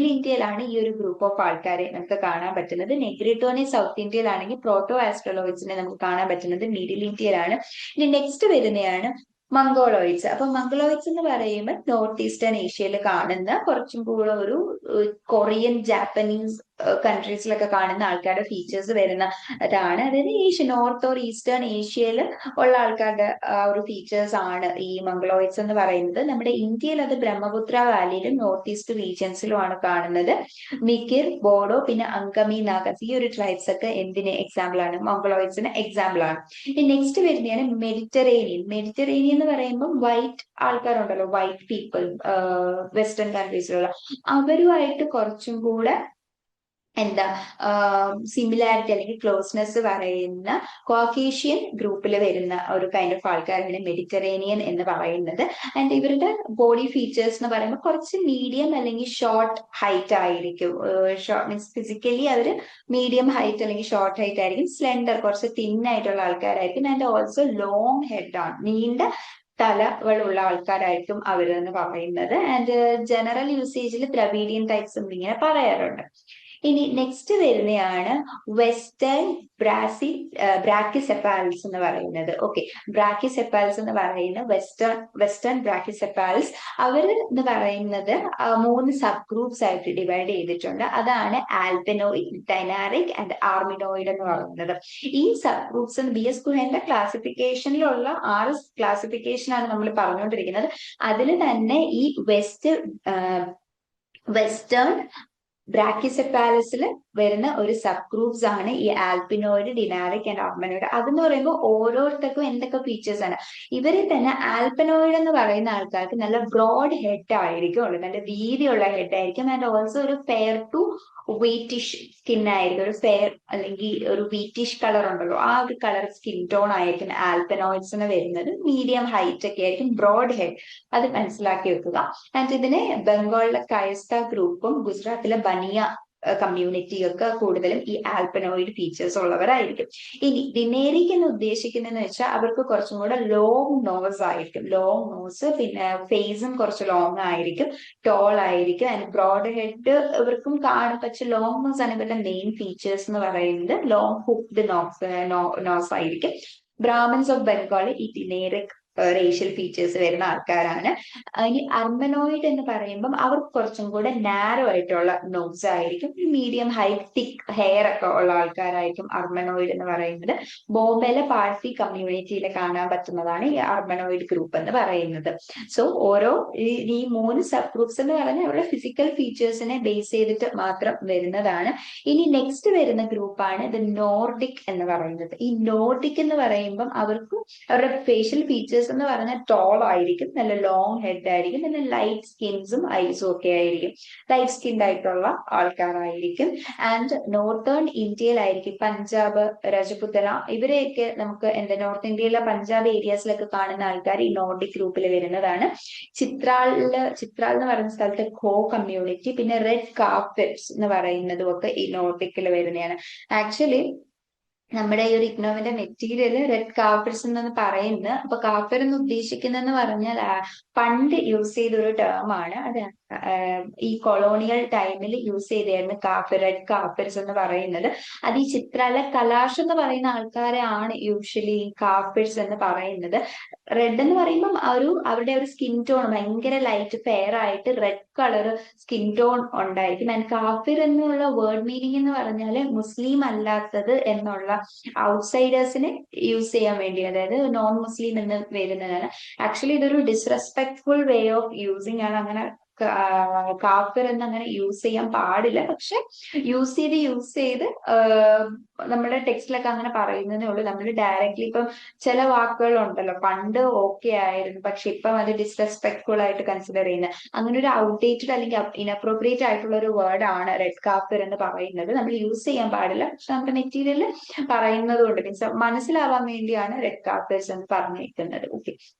S1: ഇന്ത്യയിലാണ് ഈ ഒരു ഗ്രൂപ്പ് ഓഫ് ആൾക്കാരെ നമുക്ക് കാണാൻ പറ്റുന്നത്. നെഗ്രിറ്റോനെ സൗത്ത് ഇന്ത്യയിലാണെങ്കിൽ പ്രോട്ടോ ആസ്ട്രലോയിഡ്സിനെ നമുക്ക് കാണാൻ പറ്റുന്നത് മിഡിൽ ഇന്ത്യയിലാണ്. ഇനി നെക്സ്റ്റ് വരുന്നതാണ് മംഗോളോയിഡ്സ്. അപ്പൊ മംഗോളോയിഡ്സ് എന്ന് പറയുമ്പോൾ നോർത്ത് ഈസ്റ്റേൺ ഏഷ്യയിൽ കാണുന്ന കുറച്ചും കൂടെ ഒരു കൊറിയൻ, ജാപ്പനീസ് കൺട്രീസിലൊക്കെ കാണുന്ന ആൾക്കാരുടെ ഫീച്ചേഴ്സ് വരുന്ന അതാണ്. അതായത് ഏഷ്യ, നോർത്ത് ഓർ ഈസ്റ്റേൺ ഏഷ്യയിൽ ഉള്ള ആൾക്കാരുടെ ഒരു ഫീച്ചേഴ്സ് ആണ് ഈ മംഗളോയിഡ്സ് എന്ന് പറയുന്നത്. നമ്മുടെ ഇന്ത്യയിൽ അത് ബ്രഹ്മപുത്ര വാലിയിലും നോർത്ത് ഈസ്റ്റ് റീജിയൻസിലുമാണ് കാണുന്നത്. മിക്കിർ, ബോഡോ, പിന്നെ അങ്കമി, നാഗസ് ഈ ഒരു ട്രൈബ്സ് ഒക്കെ എന്തിന് എക്സാമ്പിൾ ആണ്? മംഗളോയിഡ്സിന് എക്സാമ്പിൾ ആണ്. ഇനി നെക്സ്റ്റ് വരുന്നതാണ് മെഡിറ്ററേനിയൻ. മെഡിറ്ററേനിയൻ എന്ന് പറയുമ്പോൾ വൈറ്റ് ആൾക്കാരുണ്ടല്ലോ, വൈറ്റ് പീപ്പിൾ, വെസ്റ്റേൺ കൺട്രീസിലുള്ള അവരുമായിട്ട് കുറച്ചും കൂടെ എന്താ സിമിലാരിറ്റി അല്ലെങ്കിൽ ക്ലോസ്നെസ് പറയുന്ന കോക്കേഷ്യൻ ഗ്രൂപ്പിൽ വരുന്ന ഒരു കൈൻഡ് ഓഫ് ആൾക്കാരാണ് മെഡിറ്ററേനിയൻ എന്ന് പറയുന്നത്. ആൻഡ് ഇവരുടെ ബോഡി ഫീച്ചേഴ്സ് എന്ന് പറയുമ്പോൾ കുറച്ച് മീഡിയം അല്ലെങ്കിൽ ഷോർട്ട് ഹൈറ്റ് ആയിരിക്കും. മീൻസ് ഫിസിക്കലി അവർ മീഡിയം ഹൈറ്റ് അല്ലെങ്കിൽ ഷോർട്ട് ഹൈറ്റ് ആയിരിക്കും. സ്ലെൻഡർ, കുറച്ച് തിൻ ആയിട്ടുള്ള ആൾക്കാരായിരിക്കും. ആൻഡ് ഓൾസോ ലോങ് ഹെഡ് ആണ്, നീണ്ട തലകളുള്ള ആൾക്കാരായിരിക്കും അവരെന്ന് പറയുന്നത്. ആൻഡ് ജനറൽ യൂസേജിൽ ദ്രവീഡിയൻ ടൈപ്സ് ഇങ്ങനെ പറയാറുണ്ട്. ഇനി നെക്സ്റ്റ് വരുന്നതാണ് വെസ്റ്റേൺ ബ്രാക്കിസെപ്പാൽസ് എന്ന് പറയുന്നത്. ഓക്കെ, ബ്രാക്കിസെപ്പാൽസ് എന്ന് പറയുന്ന വെസ്റ്റേൺ ബ്രാക്കിസെപ്പാൽസ് അവർ എന്ന് പറയുന്നത് 3 സബ് ഗ്രൂപ്പ്സ് ആയിട്ട് ഡിവൈഡ് ചെയ്തിട്ടുണ്ട്. അതാണ് ആൽപനോയിഡ്, ഡൈനാറിക് ആൻഡ് ആർമിനോയിഡ് എന്ന് പറയുന്നത്. ഈ സബ് ഗ്രൂപ്പ്സ് BS കുഹന്റെ ക്ലാസിഫിക്കേഷനിലുള്ള 6 ക്ലാസിഫിക്കേഷനാണ് നമ്മൾ പറഞ്ഞുകൊണ്ടിരിക്കുന്നത്. അതിൽ തന്നെ ഈ വെസ്റ്റേൺ ബ്രാക്കിസെപ്പാലസിൽ വരുന്ന ഒരു സബ് ഗ്രൂപ്പ്സ് ആണ് ഈ ആൽപിനോയിഡ്, ഡിനാറിക് ആൻഡ് ആർമനോയിഡ്. അതെന്ന് പറയുമ്പോൾ ഓരോരുത്തർക്കും എന്തൊക്കെ ഫീച്ചേഴ്സ് ആണ്. ഇവരിൽ തന്നെ ആൽപനോയിഡ് എന്ന് പറയുന്ന ആൾക്കാർക്ക് നല്ല ബ്രോഡ് ഹെഡ് ആയിരിക്കും ഉള്ളത്, നല്ല വീതിയുള്ള ഹെഡ് ആയിരിക്കും. ആൻഡ് ഓൾസോ ഒരു ഫെയർ ടു വീറ്റിഷ് സ്കിൻ ആയിരിക്കും, ഒരു ഫെയർ അല്ലെങ്കിൽ ഒരു വീറ്റിഷ് കളർ ഉണ്ടല്ലോ, ആ ഒരു കളർ സ്കിൻ ടോൺ ആയിരിക്കും ആൽപനോയിഡ്സിന് വരുന്നത്. മീഡിയം ഹൈറ്റ് ഒക്കെ ആയിരിക്കും, ബ്രോഡ് ഹെഡ്, അത് മനസ്സിലാക്കി വെക്കുക. ആൻഡ് ഇതിനെ ബംഗാളിലെ കയസ്ത ഗ്രൂപ്പും ഗുജറാത്തിലെ ബനിയ കമ്മ്യൂണിറ്റിയൊക്കെ കൂടുതലും ഈ ആൽപനോയിഡ് ഫീച്ചേഴ്സ് ഉള്ളവരായിരിക്കും. ഇനി ഡിനേറിക് എന്ന് ഉദ്ദേശിക്കുന്നതെന്ന് വെച്ചാൽ അവർക്ക് കുറച്ചും കൂടെ ലോങ് നോസ് ആയിരിക്കും, ലോങ് നോസ്, പിന്നെ ഫേസും കുറച്ച് ലോങ് ആയിരിക്കും, ടോൾ ആയിരിക്കും, ആൻഡ് ബ്രോഡ് ഹെഡ് ഇവർക്കും കാണും. പക്ഷെ ലോങ് നോസ് ആണ് ഇവരുടെ മെയിൻ ഫീച്ചേഴ്സ് എന്ന് പറയുന്നത്. ലോങ് ഹുക്ഡ് നോസ് ആയിരിക്കും. ബ്രാഹ്മിൻസ് ഓഫ് ബംഗാൾ ഈ ഡിനേറിക് റേഷ്യൽ ഫീച്ചേഴ്സ് വരുന്ന ആൾക്കാരാണ്. ഇനി അർമനോയിഡ് എന്ന് പറയുമ്പം അവർക്ക് കുറച്ചും കൂടെ നാരോ ആയിട്ടുള്ള നോസ് ആയിരിക്കും, മീഡിയം ഹൈറ്റ് തിക്ക് ഹെയർ ഒക്കെ ഉള്ള ആൾക്കാരായിരിക്കും അർമനോയിഡ് എന്ന് പറയുന്നത്. ബോംബെയിലെ പാഴ്സി കമ്മ്യൂണിറ്റിയിൽ കാണാൻ പറ്റുന്നതാണ് ഈ അർമനോയിഡ് ഗ്രൂപ്പ് എന്ന് പറയുന്നത്. സോ ഓരോ ഈ 3 സബ് ഗ്രൂപ്പ്സ് എന്ന് പറഞ്ഞാൽ അവരുടെ ഫിസിക്കൽ ഫീച്ചേഴ്സിനെ ബേസ് ചെയ്തിട്ട് മാത്രം വരുന്നതാണ്. ഇനി നെക്സ്റ്റ് വരുന്ന ഗ്രൂപ്പാണ് ഇത് നോർഡിക് എന്ന് പറയുന്നത്. ഈ നോർഡിക് എന്ന് പറയുമ്പം അവർക്ക് അവരുടെ ഫേഷ്യൽ ഫീച്ചേഴ്സ് എന്ന് പറഞ്ഞാൽ ടോൾ ആയിരിക്കും, നല്ല ലോങ് ഹെഡ് ആയിരിക്കും, പിന്നെ ലൈറ്റ് സ്കിൻസും ഐസും ഒക്കെ ആയിരിക്കും, ലൈറ്റ് സ്കിൻഡ് ആയിട്ടുള്ള ആൾക്കാരായിരിക്കും. ആൻഡ് നോർത്തേൺ ഇന്ത്യയിലായിരിക്കും പഞ്ചാബ്, രജപുത്തന ഇവരെയൊക്കെ നമുക്ക് നോർത്ത് ഇന്ത്യയിലെ പഞ്ചാബ് ഏരിയാസിലൊക്കെ കാണുന്ന ആൾക്കാർ ഈ നോർഡിക് ഗ്രൂപ്പിൽ വരുന്നതാണ്. ചിത്രാൾ എന്ന് പറയുന്ന സ്ഥലത്തെ ഖോ കമ്മ്യൂണിറ്റി, പിന്നെ റെഡ് കാർപ്പറ്റ്സ് എന്ന് പറയുന്നതും ഒക്കെ ഈ നോർഡിക്കിൽ വരുന്നതാണ്. ആക്ച്വലി നമ്മുടെ ഈ ഒരു ഇഗ്നോമിന്റെ മെറ്റീരിയൽ റെഡ് കാർപ്പറ്റ്സ് എന്ന് പറയുന്നത്. അപ്പൊ കാഫിർ എന്ന് ഉദ്ദേശിക്കുന്നതെന്ന് പറഞ്ഞാൽ പണ്ട് യൂസ് ചെയ്ത ഒരു ടേം ആണ് അത്. ഈ കൊളോണിയൽ ടൈമിൽ യൂസ് ചെയ്തായിരുന്നു കാഫിർ, റെഡ് കാർപ്പറ്റ്സ് എന്ന് പറയുന്നത്. അത് ഈ ചിത്രാല കലാഷ് എന്ന് പറയുന്ന ആൾക്കാരെ ആണ് യൂഷ്വലി കാഫിർസ് എന്ന് പറയുന്നത്. റെഡ് എന്ന് പറയുമ്പോൾ അവരുടെ ഒരു സ്കിൻ ടോൺ ഭയങ്കര ലൈറ്റ് ഫെയർ ആയിട്ട് റെഡ് കളർ സ്കിൻ ടോൺ ഉണ്ടായിരിക്കും. ആൻഡ് കാഫിർ എന്നുള്ള വേർഡ് മീനിങ് എന്ന് പറഞ്ഞാൽ മുസ്ലിം അല്ലാത്തത് എന്നുള്ള ഔട്ട്സൈഡേഴ്സിനെ യൂസ് ചെയ്യാൻ വേണ്ടി, അതായത് നോൺ മുസ്ലിം എന്ന് വരുന്നതാണ്. ആക്ച്വലി ഇതൊരു ഡിസ്റെസ്പെക്ട്ഫുൾ വേ ഓഫ് യൂസിങ് ആണ്. അങ്ങനെ കാഫിർ എന്ന് അങ്ങനെ യൂസ് ചെയ്യാൻ പാടില്ല. പക്ഷെ യൂസ് ചെയ്ത് നമ്മുടെ ടെക്സ്റ്റിലൊക്കെ അങ്ങനെ പറയുന്നതേ ഉള്ളൂ. നമ്മൾ ഡയറക്ട്ലി ഇപ്പം ചില വാക്കുകൾ ഉണ്ടല്ലോ പണ്ട് ഓക്കെ ആയിരുന്നു പക്ഷെ ഇപ്പം അത് ഡിസ്റെസ്പെക്ട്ഫുൾ ആയിട്ട് കൺസിഡർ ചെയ്യുന്നത്, അങ്ങനെ ഒരു ഔട്ട്ഡേറ്റഡ് അല്ലെങ്കിൽ ഇനപ്രോപ്രിയേറ്റ് ആയിട്ടുള്ള ഒരു വേർഡ് ആണ് റെഡ് കാഫിർ എന്ന് പറയുന്നത്. നമ്മൾ യൂസ് ചെയ്യാൻ പാടില്ല, പക്ഷെ നമ്മുടെ മെറ്റീരിയൽ പറയുന്നത് കൊണ്ട് മീൻസ് മനസ്സിലാവാൻ വേണ്ടിയാണ് റെഡ് കാർപ്പറ്റ്സ് എന്ന് പറഞ്ഞിരിക്കുന്നത്. ഓക്കെ.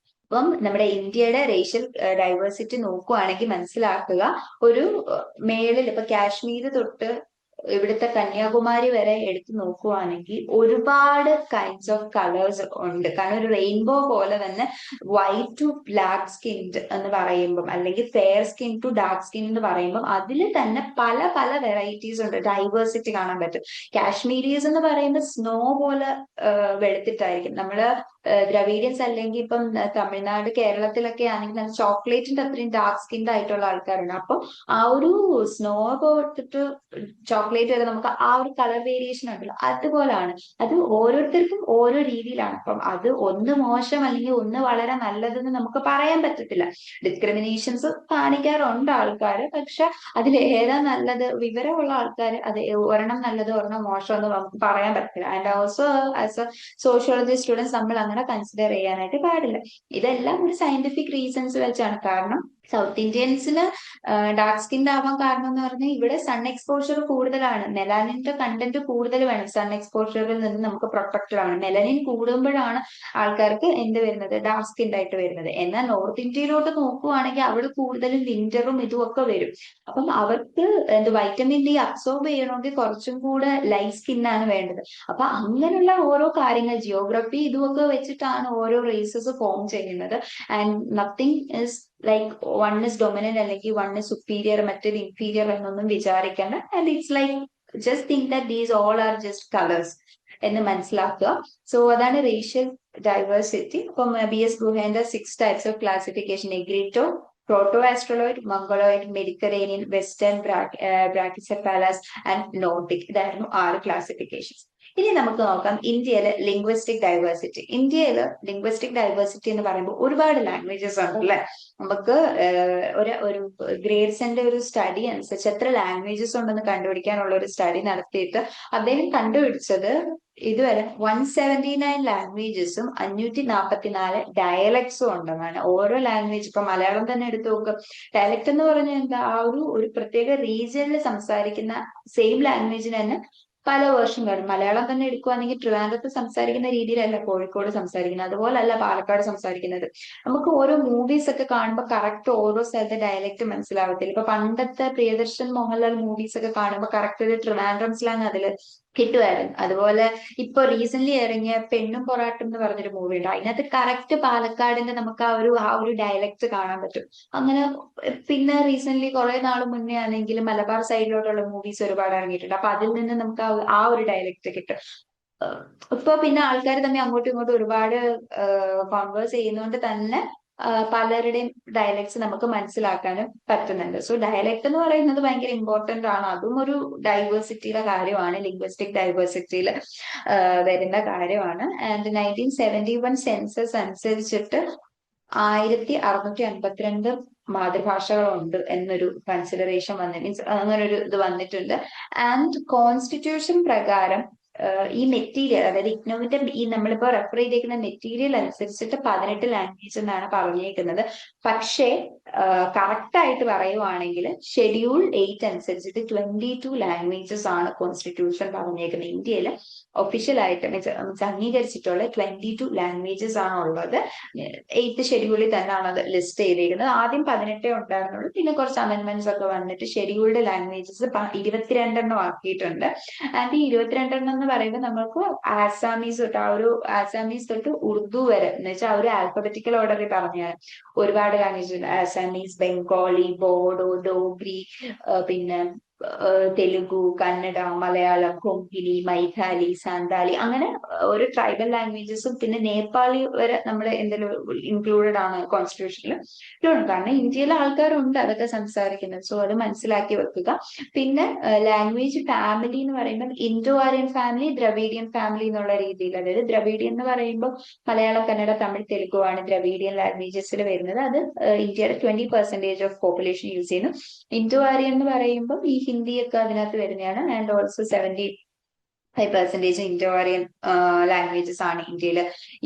S1: അപ്പം നമ്മുടെ ഇന്ത്യയുടെ റേഷ്യൽ ഡൈവേഴ്സിറ്റി നോക്കുവാണെങ്കിൽ മനസ്സിലാക്കുക, ഒരു മേളിൽ ഇപ്പൊ കാശ്മീർ തൊട്ട് ഇവിടുത്തെ കന്യാകുമാരി വരെ എടുത്തു നോക്കുവാണെങ്കിൽ ഒരുപാട് കൈൻഡ്സ് ഓഫ് കളേഴ്സ് ഉണ്ട്. കാരണം ഒരു റെയിൻബോ പോലെ തന്നെ വൈറ്റ് ടു ബ്ലാക്ക് സ്കിൻഡ് എന്ന് പറയുമ്പം അല്ലെങ്കിൽ fair skin to dark skin എന്ന് പറയുമ്പം അതിൽ തന്നെ പല പല വെറൈറ്റീസ് ഉണ്ട്, ഡൈവേഴ്സിറ്റി കാണാൻ പറ്റും. കാശ്മീരീസ് എന്ന് പറയുമ്പോൾ സ്നോ പോലെ വെളുത്തിട്ടായിരിക്കും. നമ്മള് ദ്രവീഡിയൻസ് അല്ലെങ്കിൽ ഇപ്പം തമിഴ്നാട് കേരളത്തിലൊക്കെ ആണെങ്കിൽ നല്ല ചോക്ലേറ്റിന്റെ അത്രയും ഡാർക്ക് സ്കിൻഡ് ആയിട്ടുള്ള ആൾക്കാരുണ്ട്. അപ്പം ആ ഒരു സ്നോ പോയിട്ട് ചോക്ലേറ്റ് വരെ നമുക്ക് ആ ഒരു കളർ വേരിയേഷൻ ഉണ്ടല്ലോ അതുപോലാണ്. അത് ഓരോരുത്തർക്കും ഓരോ രീതിയിലാണ്. അപ്പം അത് ഒന്ന് മോശം അല്ലെങ്കിൽ ഒന്ന് വളരെ നല്ലതെന്ന് നമുക്ക് പറയാൻ പറ്റത്തില്ല. ഡിസ്ക്രിമിനേഷൻസ് കാണിക്കാറുണ്ട് ആൾക്കാർ, പക്ഷെ അതിൽ ഏതാ നല്ലത്, വിവരമുള്ള ആൾക്കാർ അത് ഒരെണ്ണം നല്ലത് ഒരെണ്ണം മോശം എന്ന് നമുക്ക് പറയാൻ പറ്റില്ല. And also as A sociology students നമ്മൾ അങ്ങനെ കൺസിഡർ ചെയ്യാനായിട്ട് പാടില്ല. ഇതെല്ലാം ഒരു സയന്റിഫിക് റീസൺസ് വെച്ചാണ്. കാരണം സൗത്ത് ഇന്ത്യൻസിന് ഡാർക്ക് സ്കിൻ ആവാൻ കാരണം എന്ന് പറഞ്ഞാൽ ഇവിടെ സൺ എക്സ്പോഷർ കൂടുതലാണ്, മെലാനിന്റെ കണ്ടന്റ് കൂടുതൽ വേണം. സൺ എക്സ്പോഷറിൽ നിന്ന് നമുക്ക് പ്രൊട്ടക്റ്റഡ് ആണ്. മെലനിൻ കൂടുമ്പോഴാണ് ആൾക്കാർക്ക് എന്ത് വരുന്നത്, ഡാർക്ക് സ്കിൻ ആയിട്ട് വരുന്നത്. എന്നാൽ നോർത്ത് ഇന്ത്യയിലോട്ട് നോക്കുവാണെങ്കിൽ അവിടെ കൂടുതലും വിന്ററും ഇതുമൊക്കെ വരും. അപ്പം അവർക്ക് വൈറ്റമിൻ ഡി അബ്സോർബ് ചെയ്യണമെങ്കിൽ കുറച്ചും കൂടെ ലൈറ്റ് സ്കിന്നാണ് വേണ്ടത്. അപ്പൊ അങ്ങനെയുള്ള ഓരോ കാര്യങ്ങൾ ജിയോഗ്രഫി ഇതുമൊക്കെ വെച്ചിട്ടാണ് ഓരോ റേസസ് ഫോം ചെയ്യുന്നത്. And nothing is like one is dominant അല്ലെങ്കിൽ വൺ ഇസ് സുപ്പീരിയർ മറ്റേത് ഇൻഫീരിയർ എന്നൊന്നും വിചാരിക്കേണ്ട. And it's like just think that these all are just colours എന്ന് മനസ്സിലാക്കുക. സോ അതാണ് റേഷ്യൽ ഡൈവേഴ്സിറ്റി. അപ്പം BS ഗുഹേന്റെ 6 types of classification: Negrito, Proto Australoid, Mongoloid, Mediterranean, Western brachycephalus and Nordic. ഇതായിരുന്നു 6 classifications. ഇനി നമുക്ക് നോക്കാം ഇന്ത്യയിലെ ലിംഗ്വിസ്റ്റിക് ഡൈവേഴ്സിറ്റി. ഇന്ത്യയിൽ ലിംഗ്വിസ്റ്റിക് ഡൈവേഴ്സിറ്റി എന്ന് പറയുമ്പോൾ ഒരുപാട് ലാംഗ്വേജസ് ഉണ്ട് അല്ലെ. നമുക്ക് ഒരു ഗ്രേഡ്സിന്റെ ഒരു സ്റ്റഡി അനുസരിച്ച് എത്ര ലാംഗ്വേജസ് ഉണ്ടെന്ന് കണ്ടുപിടിക്കാനുള്ള ഒരു സ്റ്റഡി നടത്തിയിട്ട് അദ്ദേഹം കണ്ടുപിടിച്ചത് ഇതുവരെ 179 ലാംഗ്വേജസും 544 ഡയലക്ട്സും ഉണ്ടെന്നാണ്. ഓരോ ലാംഗ്വേജ് ഇപ്പൊ മലയാളം തന്നെ എടുത്തു നോക്കുക. ഡയലക്ട് എന്ന് പറഞ്ഞാൽ എന്താ, ആ ഒരു പ്രത്യേക റീജിയനിൽ സംസാരിക്കുന്ന സെയിം ലാംഗ്വേജിന് തന്നെ പല വേർഷൻ കാണും. മലയാളം തന്നെ എടുക്കുവാണെങ്കിൽ ട്രിവാൻഡ്രത്ത് സംസാരിക്കുന്ന രീതിയിലല്ല കോഴിക്കോട് സംസാരിക്കുന്നത്, അതുപോലല്ല പാലക്കാട് സംസാരിക്കുന്നത്. നമുക്ക് ഓരോ മൂവീസ് ഒക്കെ കാണുമ്പോൾ കറക്റ്റ് ഓരോ സ്ഥലത്തെ ഡയലക്ട് മനസ്സിലാവത്തില്ല. ഇപ്പൊ പണ്ടത്തെ പ്രിയദർശൻ മോഹൻലാൽ മൂവീസ് ഒക്കെ കാണുമ്പോൾ കറക്റ്റ് ഒരു ട്രിവാൻഡ്രം സ്ലാങ് അതിൽ കിട്ടുമായിരുന്നു. അതുപോലെ ഇപ്പൊ റീസെന്റ് ഇറങ്ങിയ പെണ്ണും പൊറാട്ടും എന്ന് പറഞ്ഞൊരു മൂവി ഉണ്ട്, അതിനകത്ത് കറക്റ്റ് പാലക്കാടിന്റെ നമുക്ക് ആ ഒരു ഡയലക്ട് കാണാൻ പറ്റും. അങ്ങനെ പിന്നെ റീസെന്റ് കുറെ നാൾ മുന്നേ ആണെങ്കിൽ മലബാർ സൈഡിലോട്ടുള്ള മൂവീസ് ഒരുപാട് ഇറങ്ങിയിട്ടുണ്ട്. അപ്പൊ അതിൽ നിന്ന് നമുക്ക് ആ ഒരു ഡയലക്ട് കിട്ടും. ഇപ്പൊ പിന്നെ ആൾക്കാർ തമ്മിൽ അങ്ങോട്ടും ഇങ്ങോട്ടും ഒരുപാട് കോൺവേഴ്സ് ചെയ്യുന്നതുകൊണ്ട് തന്നെ പലരുടെയും ഡയലക്ട്സ് നമുക്ക് മനസ്സിലാക്കാനും പറ്റുന്നുണ്ട്. സോ ഡയലക്ട് എന്ന് പറയുന്നത് ഭയങ്കര ഇമ്പോർട്ടന്റ് ആണ്. അതും ഒരു ഡൈവേഴ്സിറ്റിയുടെ കാര്യമാണ്, ലിംഗ്വിസ്റ്റിക് ഡൈവേഴ്സിറ്റിയിൽ വരുന്ന കാര്യമാണ്. ആൻഡ് 1971 സെൻസസ് അനുസരിച്ചിട്ട് 1652 മാതൃഭാഷകളുണ്ട് എന്നൊരു കൺസിഡറേഷൻ മീൻസ് അങ്ങനെ ഒരു ഇത് വന്നിട്ടുണ്ട്. ആൻഡ് കോൺസ്റ്റിറ്റ്യൂഷൻ പ്രകാരം ഈ മെറ്റീരിയൽ, അതായത് ഇഗ്നോമിന്റെ ഈ നമ്മളിപ്പോ റെഫർ ചെയ്തേക്കുന്ന മെറ്റീരിയൽ അനുസരിച്ചിട്ട് 18 ലാംഗ്വേജ് എന്നാണ് പറഞ്ഞേക്കുന്നത്. പക്ഷേ കറക്റ്റ് ആയിട്ട് പറയുവാണെങ്കിൽ ഷെഡ്യൂൾ 8 അനുസരിച്ചിട്ട് 22 ലാംഗ്വേജസ് ആണ് കോൺസ്റ്റിറ്റ്യൂഷൻ പറഞ്ഞേക്കുന്നത്. ഇന്ത്യയിൽ ഒഫീഷ്യൽ ആയിട്ട് മീൻസ് അംഗീകരിച്ചിട്ടുള്ള 22 ലാംഗ്വേജസ് ആണ് ഉള്ളത്. 8th ഷെഡ്യൂളിൽ തന്നെയാണ് അത് ലിസ്റ്റ് ചെയ്തിരിക്കുന്നത്. ആദ്യം 18 ഉണ്ടായിരുന്നുള്ളൂ, പിന്നെ കുറച്ച് അമെന്റ്മെന്റ്സ് ഒക്കെ വന്നിട്ട് ഷെഡ്യൂൾഡ് ലാംഗ്വേജസ് 22 ആക്കിയിട്ടുണ്ട്. ആൻഡ് ഈ 22 എന്ന് എന്ന് പറയുമ്പോൾ നമുക്ക് ആസാമീസ് തൊട്ട് ആസാമീസ് തൊട്ട് ഉറുദു വരെ എന്ന് വെച്ചാൽ ആ ഒരു ആൽഫബറ്റിക്കൽ ഓർഡറിൽ പറഞ്ഞാണ്. ഒരുപാട് ലാംഗ്വേജ് ഉണ്ട്. ആസാമീസ്, ബംഗാളി, ബോഡോ, ഡോഗ്രി, പിന്നെ തെലുഗു, കന്നഡ, മലയാളം, കൊങ്കിണി, മൈഥാലി, സാന്താലി, അങ്ങനെ ഒരു ട്രൈബൽ ലാംഗ്വേജസും പിന്നെ നേപ്പാളി വരെ നമ്മുടെ എന്തെങ്കിലും ഇൻക്ലൂഡഡ് ആണ് കോൺസ്റ്റിറ്റ്യൂഷനിൽ. കാരണം ഇന്ത്യയിലെ ആൾക്കാരുണ്ട് അതൊക്കെ സംസാരിക്കുന്നത്. സോ അത് മനസ്സിലാക്കി വെക്കുക. പിന്നെ ലാംഗ്വേജ് ഫാമിലി എന്ന് പറയുമ്പോൾ Indo Aryan family, Dravidian family എന്നുള്ള രീതിയിൽ, അതായത് ദ്രവീഡിയൻ എന്ന് പറയുമ്പോൾ മലയാളം, കന്നഡ, തമിഴ്, തെലുഗു ആണ് ദ്രവീഡിയൻ ലാംഗ്വേജസിൽ വരുന്നത്. അത് ഇന്ത്യയുടെ 20% ഓഫ് പോപ്പുലേഷൻ യൂസ് ചെയ്യുന്നു. ഇൻഡോ ആര്യൻ എന്ന് പറയുമ്പോൾ ഈ ഹിന്ദിയൊക്കെ അതിനകത്ത് വരുന്നതാണ്. And also 75% Indo Aryan languages ആണ് ഇന്ത്യയിൽ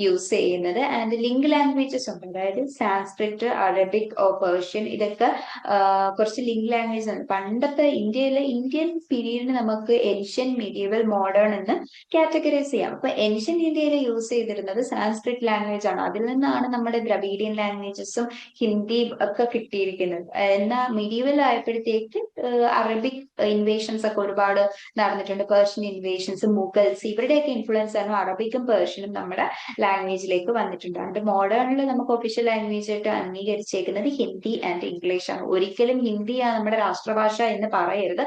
S1: യൂസ് ചെയ്യുന്നത്. ആൻഡ് ലിങ്ക് ലാംഗ്വേജസ് ഉണ്ട്, അതായത് സാൻസ്ക്രിറ്റ്, അറബിക്, പേർഷ്യൻ, ഇതൊക്കെ കുറച്ച് ലിങ്ക് ലാംഗ്വേജ് ആണ്. പണ്ടത്തെ ഇന്ത്യൻ പീരീഡിന് നമുക്ക് ഏൻഷ്യൻ, മീഡിയവൽ, മോഡേൺ എന്ന് കാറ്റഗറൈസ് ചെയ്യാം. അപ്പൊ ഏൻഷ്യൻ ഇന്ത്യയിൽ യൂസ് ചെയ്തിരുന്നത് സാൻസ്ക്രിറ്റ് ലാംഗ്വേജ് ആണ്. അതിൽ നിന്നാണ് നമ്മുടെ ദ്രവീഡിയൻ ലാംഗ്വേജസും ഹിന്ദി ഒക്കെ കിട്ടിയിരിക്കുന്നത്. എന്നാൽ മീഡിയവൽ ആയപ്പോഴത്തേക്ക് അറബിക് ഇൻവേഷൻസ് ഒക്കെ ഒരുപാട് നടന്നിട്ടുണ്ട്. പേർഷ്യൻ ഇൻവേഷൻസ്, മുഗൾസ്, ഇവരുടെയൊക്കെ ഇൻഫ്ലുവൻസ് ആണ് അറബിക്കും പേർഷ്യനും നമ്മുടെ ലാംഗ്വേജിലേക്ക് വന്നിട്ടുണ്ട്. അതുകൊണ്ട് മോഡേണിൽ നമുക്ക് ഒഫീഷ്യൽ ലാംഗ്വേജ് ആയിട്ട് അംഗീകരിച്ചേക്കുന്നത് ഹിന്ദി ആൻഡ് ഇംഗ്ലീഷ് ആണ്. ഒരിക്കലും ഹിന്ദിയാണ് നമ്മുടെ രാഷ്ട്രഭാഷ എന്ന് പറയരുത്.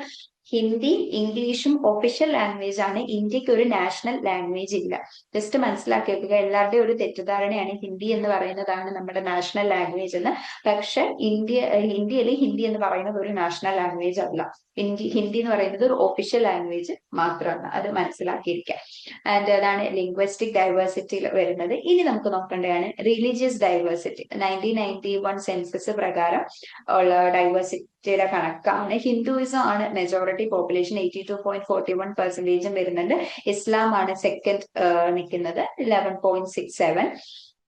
S1: ഹിന്ദി, ഇംഗ്ലീഷും ഒഫീഷ്യൽ ലാംഗ്വേജ് ആണ്. ഇന്ത്യക്ക് ഒരു നാഷണൽ ലാംഗ്വേജ് ഇല്ല. ജസ്റ്റ് മനസ്സിലാക്കി വെക്കുക. എല്ലാവരുടെയും ഒരു തെറ്റിദ്ധാരണയാണ് ഹിന്ദി എന്ന് പറയുന്നതാണ് നമ്മുടെ നാഷണൽ ലാംഗ്വേജ് എന്ന്. പക്ഷെ ഇന്ത്യയിൽ ഹിന്ദി എന്ന് പറയുന്നത് ഒരു നാഷണൽ ലാംഗ്വേജ് അല്ല. ഹിന്ദി എന്ന് പറയുന്നത് ഒരു ഒഫീഷ്യൽ ലാംഗ്വേജ് മാത്രമാണ്. അത് മനസ്സിലാക്കിയിരിക്കുക. ആൻഡ് അതാണ് ലിംഗ്വിസ്റ്റിക് ഡൈവേഴ്സിറ്റിയിൽ വരുന്നത്. ഇനി നമുക്ക് നോക്കേണ്ടതാണ് റിലീജിയസ് ഡൈവേഴ്സിറ്റി. 1991 സെൻസസ് പ്രകാരം ഉള്ള ഡൈവേഴ്സിറ്റിയുടെ കണക്കാണ്. ഹിന്ദുയിസം ആണ് മെജോറിറ്റി പോപ്പുലേഷൻ, 82.41% വരുന്നുണ്ട്. ഇസ്ലാം ആണ് സെക്കൻഡ് നിൽക്കുന്നത്, 11.67.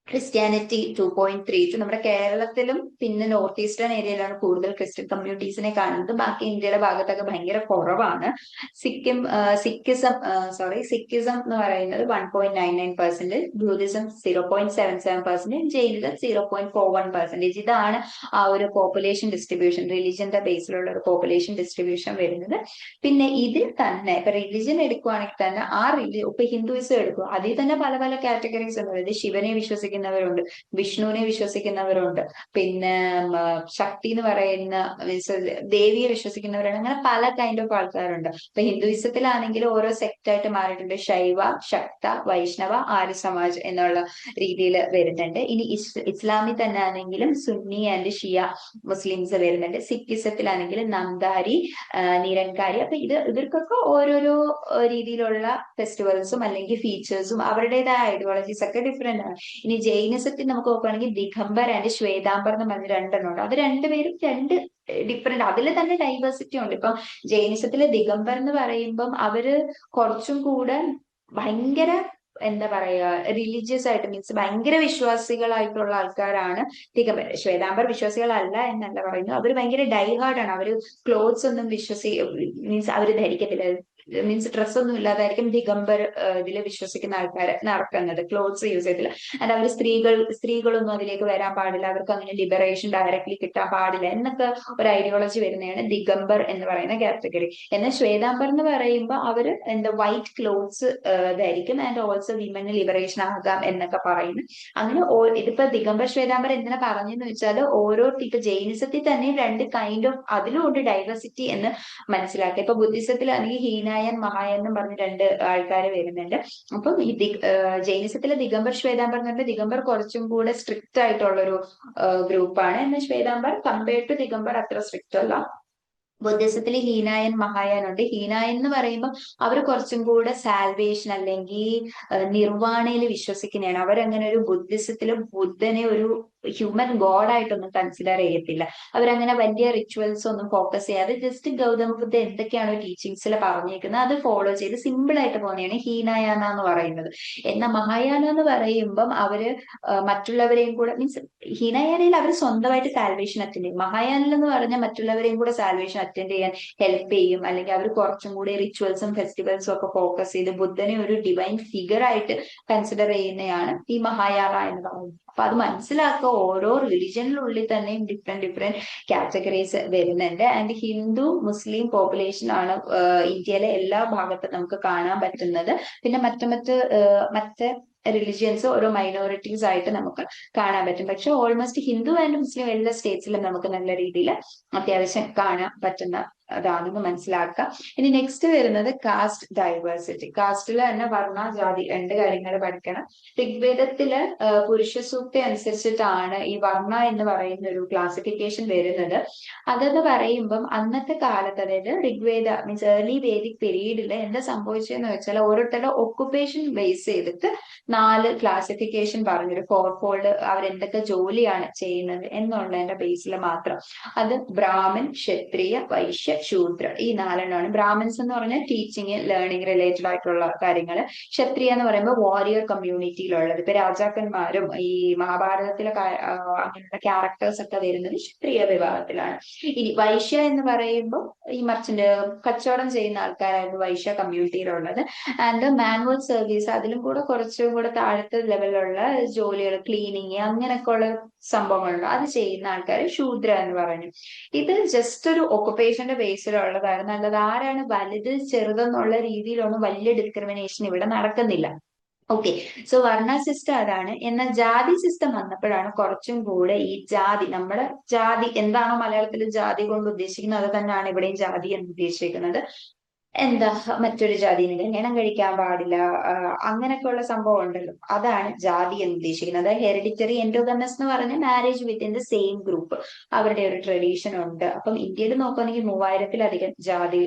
S1: ക്രിസ്ത്യാനിറ്റി 2.32. നമ്മുടെ കേരളത്തിലും പിന്നെ നോർത്ത് ഈസ്റ്റേൺ ഏരിയയിലാണ് കൂടുതൽ ക്രിസ്ത്യൻ കമ്മ്യൂണിറ്റീസിനെ കാണുന്നത്. ബാക്കി ഇന്ത്യയുടെ ഭാഗത്തൊക്കെ ഭയങ്കര കുറവാണ്. സിക്കിസം എന്ന് പറയുന്നത് 1.99%, ബുദ്ധിസം 0.77%, ജൈനിസം 0.41%. ഇതാണ് ആ ഒരു പോപ്പുലേഷൻ ഡിസ്ട്രിബ്യൂഷൻ, റിലിജന്റെ ബേസിലുള്ള ഒരു പോപ്പുലേഷൻ ഡിസ്ട്രിബ്യൂഷൻ വരുന്നത്. പിന്നെ ഇതിൽ തന്നെ ഇപ്പൊ റിലിജൻ എടുക്കുവാണെങ്കിൽ തന്നെ ഇപ്പൊ ഹിന്ദുയിസം എടുക്കുക, അതിൽ തന്നെ പല പല കാറ്റഗറീസ് ഉണ്ട്. അതായത് ശിവനെ വിശ്വസിക്കുന്നവരുണ്ട്, വിഷ്ണുവിനെ വിശ്വസിക്കുന്നവരുണ്ട്, പിന്നെ ശക്തി എന്ന് പറയുന്ന മീൻസ് ദേവിയെ വിശ്വസിക്കുന്നവരുണ്ട്. അങ്ങനെ പല കൈൻഡ് ഓഫ് ആൾക്കാരുണ്ട്. ഇപ്പൊ ഹിന്ദുയിസത്തിലാണെങ്കിൽ ഓരോ സെക്ട് ആയിട്ട് മാറിയിട്ടുണ്ട്. ശൈവ, ശക്ത, വൈഷ്ണവ, ആര്യ സമാജ് എന്നുള്ള രീതിയിൽ വരുന്നുണ്ട്. ഇനി ഇസ്ലാമിൽ തന്നെ ആണെങ്കിലും സുന്നി ആൻഡ് ഷിയ മുസ്ലിംസ് വരുന്നുണ്ട്. സിഖിസത്തിലാണെങ്കിലും നംദാരി, നിരൻകാരി. അപ്പൊ ഇവർക്കൊക്കെ ഓരോരോ രീതിയിലുള്ള ഫെസ്റ്റിവൽസും അല്ലെങ്കിൽ ഫീച്ചേഴ്സും അവരുടേതായ ഐഡിയോളജീസ് ഒക്കെ ഡിഫറെന്റ് ആണ്. ഇനി ജൈനിസത്തിൽ നമുക്ക് നോക്കുകയാണെങ്കിൽ ദിഗംബർ ആൻഡ് ശ്വേതാംബർ എന്ന് പറഞ്ഞ രണ്ടെണ്ണം ഉണ്ട്. അത് രണ്ടുപേരും രണ്ട് ഡിഫറെന്റ്, അതിൽ തന്നെ ഡൈവേഴ്സിറ്റി ഉണ്ട്. ഇപ്പം ജൈനിസത്തിലെ ദിഗംബർ എന്ന് പറയുമ്പം അവര് കുറച്ചും കൂടെ ഭയങ്കര എന്താ പറയാ റിലീജിയസ് ആയിട്ട് മീൻസ് ഭയങ്കര വിശ്വാസികളായിട്ടുള്ള ആൾക്കാരാണ് ദിഗംബർ. ശ്വേതാംബർ വിശ്വാസികളല്ല എന്നല്ല പറയുന്നത്, അവർ ഭയങ്കര ഡൈഹാർഡ് ആണ്. അവര് ക്ലോത്ത്സ് ഒന്നും മീൻസ് അവര് ധരിക്കത്തില്ല, മീൻസ് ഡ്രസ് ഒന്നും ഇല്ലാതായിരിക്കും ദിഗംബർ ഇതിൽ വിശ്വസിക്കുന്ന ആൾക്കാർ നടക്കുന്നത്. ക്ലോത്ത്സ് യൂസ് ചെയ്തില്ല. ആൻഡ് അവർ സ്ത്രീകളൊന്നും അതിലേക്ക് വരാൻ പാടില്ല, അവർക്ക് അങ്ങനെ ലിബറേഷൻ ഡയറക്ട്ലി കിട്ടാൻ പാടില്ല എന്നൊക്കെ ഒരു ഐഡിയോളജി വരുന്നതാണ് ദിഗംബർ എന്ന് പറയുന്ന കാറ്റഗറി. എന്നാൽ ശ്വേതാംബർ എന്ന് പറയുമ്പോൾ അവര് വൈറ്റ് ക്ലോത്ത്സ് ധരിക്കും ആൻഡ് ഓൾസോ വിമന് ലിബറേഷൻ ആകാം എന്നൊക്കെ പറയുന്നു. അങ്ങനെ ഇതിപ്പോ ദിഗംബർ ശ്വേതാംബർ എന്തിനാ പറഞ്ഞെന്ന് വെച്ചാൽ ഓരോ ഇപ്പൊ ജൈനിസത്തിൽ തന്നെ രണ്ട് കൈൻഡ് ഓഫ് അതിലും ഉണ്ട് ഡൈവേഴ്സിറ്റി എന്ന് മനസ്സിലാക്കുക. ഇപ്പൊ ബുദ്ധിസത്തിലാണെങ്കിൽ ഹീനായൻ, മഹായൻ എന്നും പറഞ്ഞ് രണ്ട് ആൾക്കാർ വരുന്നുണ്ട്. അപ്പം ഈ ജൈനിസത്തിലെ ദിഗംബർ ശ്വേതാംബർ എന്ന് പറഞ്ഞാൽ ദിഗംബർ കുറച്ചും കൂടെ സ്ട്രിക്റ്റ് ആയിട്ടുള്ളൊരു ഗ്രൂപ്പാണ്. എന്നാൽ ശ്വേതാംബർ കമ്പയർഡ് ടു ദിഗംബർ അത്ര സ്ട്രിക്റ്റ് അല്ല. ബുദ്ധിസത്തിൽ ഹീനായൻ, മഹായാൻ ഉണ്ട്. ഹീനായൻ എന്ന് പറയുമ്പോൾ അവർ കുറച്ചും കൂടെ സാൽവേഷൻ അല്ലെങ്കിൽ നിർവാണയിൽ വിശ്വസിക്കുന്നതാണ്. അവരങ്ങനെ ഒരു ബുദ്ധിസത്തില് ബുദ്ധനെ ഒരു ഹ്യൂമൻ ഗോഡായിട്ടൊന്നും കൺസിഡർ ചെയ്യത്തില്ല. അവരങ്ങനെ വലിയ റിച്വൽസ് ഒന്നും ഫോക്കസ് ചെയ്യാതെ ജസ്റ്റ് ഗൗതമ ബുദ്ധ എന്തൊക്കെയാണോ ടീച്ചിങ്സിൽ പറഞ്ഞേക്കുന്നത് അത് ഫോളോ ചെയ്ത് സിമ്പിൾ ആയിട്ട് പോകുന്നതാണ് ഹീനായാന എന്ന് പറയുന്നത്. എന്നാൽ മഹായാന എന്ന് പറയുമ്പം അവര് മറ്റുള്ളവരെയും കൂടെ മീൻസ് ഹീനായാനയിൽ അവർ സ്വന്തമായിട്ട് സാൽവേഷൻ അറ്റൻഡ് ചെയ്യും. മഹായാനിൽ എന്ന് പറഞ്ഞാൽ മറ്റുള്ളവരെയും കൂടെ സാൽവേഷൻ അറ്റൻഡ് ചെയ്യാൻ ഹെൽപ്പ് ചെയ്യും. അല്ലെങ്കിൽ അവർ കുറച്ചും കൂടി റിച്വൽസും ഫെസ്റ്റിവൽസും ഒക്കെ ഫോക്കസ് ചെയ്ത് ബുദ്ധനെ ഒരു ഡിവൈൻ ഫിഗർ ആയിട്ട് കൺസിഡർ ചെയ്യുന്നതാണ് ഈ മഹായാന എന്ന് പറയുന്നത്. അപ്പൊ അത് മനസ്സിലാക്കുക. ഓരോ റിലിജനിലുള്ളിൽ തന്നെയും ഡിഫറെന്റ് കാറ്റഗറീസ് വരുന്നുണ്ട്. ആൻഡ് ഹിന്ദു മുസ്ലിം പോപ്പുലേഷൻ ആണ് ഇന്ത്യയിലെ എല്ലാ ഭാഗത്തും നമുക്ക് കാണാൻ പറ്റുന്നത്. പിന്നെ മറ്റ് റിലിജിയൻസ് ഓരോ മൈനോറിറ്റീസ് ആയിട്ട് നമുക്ക് കാണാൻ പറ്റും. പക്ഷെ ഓൾമോസ്റ്റ് ഹിന്ദു ആൻഡ് മുസ്ലിം എല്ലാ സ്റ്റേറ്റ്സിലും നമുക്ക് നല്ല രീതിയിൽ അത്യാവശ്യം കാണാൻ പറ്റുന്ന അതാണെന്ന് മനസ്സിലാക്കുക. ഇനി നെക്സ്റ്റ് വരുന്നത് കാസ്റ്റ് ഡൈവേഴ്സിറ്റി. കാസ്റ്റില് തന്നെ വർണ്ണ ജാതി രണ്ട് കാര്യങ്ങൾ പഠിക്കണം. ഋഗ്വേദത്തില് പുരുഷ സൂക്തി അനുസരിച്ചിട്ടാണ് ഈ വർണ്ണ എന്ന് പറയുന്ന ഒരു ക്ലാസിഫിക്കേഷൻ വരുന്നത്. അതെന്ന് പറയുമ്പം അന്നത്തെ കാലത്ത്, അതായത് ഋഗ്വേദ മീൻസ് ഏർലി വേദിക് പീരീഡിൽ എന്താ സംഭവിച്ചതെന്ന് വെച്ചാൽ ഓരോരുത്തരുടെ ഒക്കുപേഷൻ ബേസ് ചെയ്തിട്ട് 4 ക്ലാസിഫിക്കേഷൻ പറഞ്ഞൊരു ഫോർ ഫോൾഡ് അവരെന്തൊക്കെ ജോലിയാണ് ചെയ്യുന്നത് എന്നുള്ളതിന്റെ ബേസിൽ മാത്രം. അത് ബ്രാഹ്മൺ, ക്ഷത്രിയ, വൈശ്യ, ശൂദ്ര, ഈ 4 ബ്രാഹ്മിൻസ് എന്ന് പറഞ്ഞാൽ ടീച്ചിങ് ലേണിംഗ് റിലേറ്റഡ് ആയിട്ടുള്ള കാര്യങ്ങൾ. ക്ഷത്രിയ എന്ന് പറയുമ്പോൾ വാരിയർ കമ്മ്യൂണിറ്റിയിലുള്ളത്. ഇപ്പൊ രാജാക്കന്മാരും ഈ മഹാഭാരതത്തിലെ അങ്ങനെയുള്ള ക്യാരക്ടേഴ്സ് ഒക്കെ വരുന്നത് ക്ഷത്രിയ വിഭാഗത്തിലാണ്. ഇനി വൈശ്യ എന്ന് പറയുമ്പോൾ ഈ മർച്ചന്റ് കച്ചവടം ചെയ്യുന്ന ആൾക്കാരായിരുന്നു വൈശ്യ കമ്മ്യൂണിറ്റിയിലുള്ളത്. ആൻഡ് മാനുവൽ സർവീസ്, അതിലും കൂടെ കുറച്ചും കൂടെ താഴത്തെ ലെവലിലുള്ള ജോലികൾ, ക്ലീനിങ് അങ്ങനെയൊക്കെ ഉള്ള സംഭവങ്ങളുണ്ട്, അത് ചെയ്യുന്ന ആൾക്കാർ ശൂദ്ര എന്ന് പറഞ്ഞു. ഇത് ജസ്റ്റ് ഒരു ഒക്കുപേഷന്റെ ബേസിലുള്ളതായിരുന്നു. അല്ലാതെ ആരാണ് വലുത് ചെറുതെന്നുള്ള രീതിയിലൊന്നും വലിയ ഡിസ്ക്രിമിനേഷൻ ഇവിടെ നടക്കുന്നില്ല. ഓക്കെ, സോ വർണ്ണ സിസ്റ്റം അതാണ്. എന്നാൽ ജാതി സിസ്റ്റം വന്നപ്പോഴാണ് കുറച്ചും കൂടെ ഈ ജാതി, നമ്മുടെ ജാതി എന്താണോ മലയാളത്തിൽ ജാതി കൊണ്ട് ഉദ്ദേശിക്കുന്നത് അത് തന്നെയാണ് ഇവിടെയും ജാതി എന്ന് ഉദ്ദേശിക്കുന്നത്. എന്താ മറ്റൊരു ജാതിന് കല്യാണം കഴിക്കാൻ പാടില്ല, അങ്ങനെയൊക്കെയുള്ള സംഭവം ഉണ്ടല്ലോ, അതാണ് ജാതി എന്ന് ഉദ്ദേശിക്കുന്നത്. ഹെറിഡിറ്ററി എൻഡോഗമസ് എന്ന് പറഞ്ഞ marriage within the same group, അവരുടെ ഒരു ട്രഡീഷൻ ഉണ്ട്. അപ്പം ഇന്ത്യയിൽ നോക്കുകയാണെങ്കിൽ 3000-ലധികം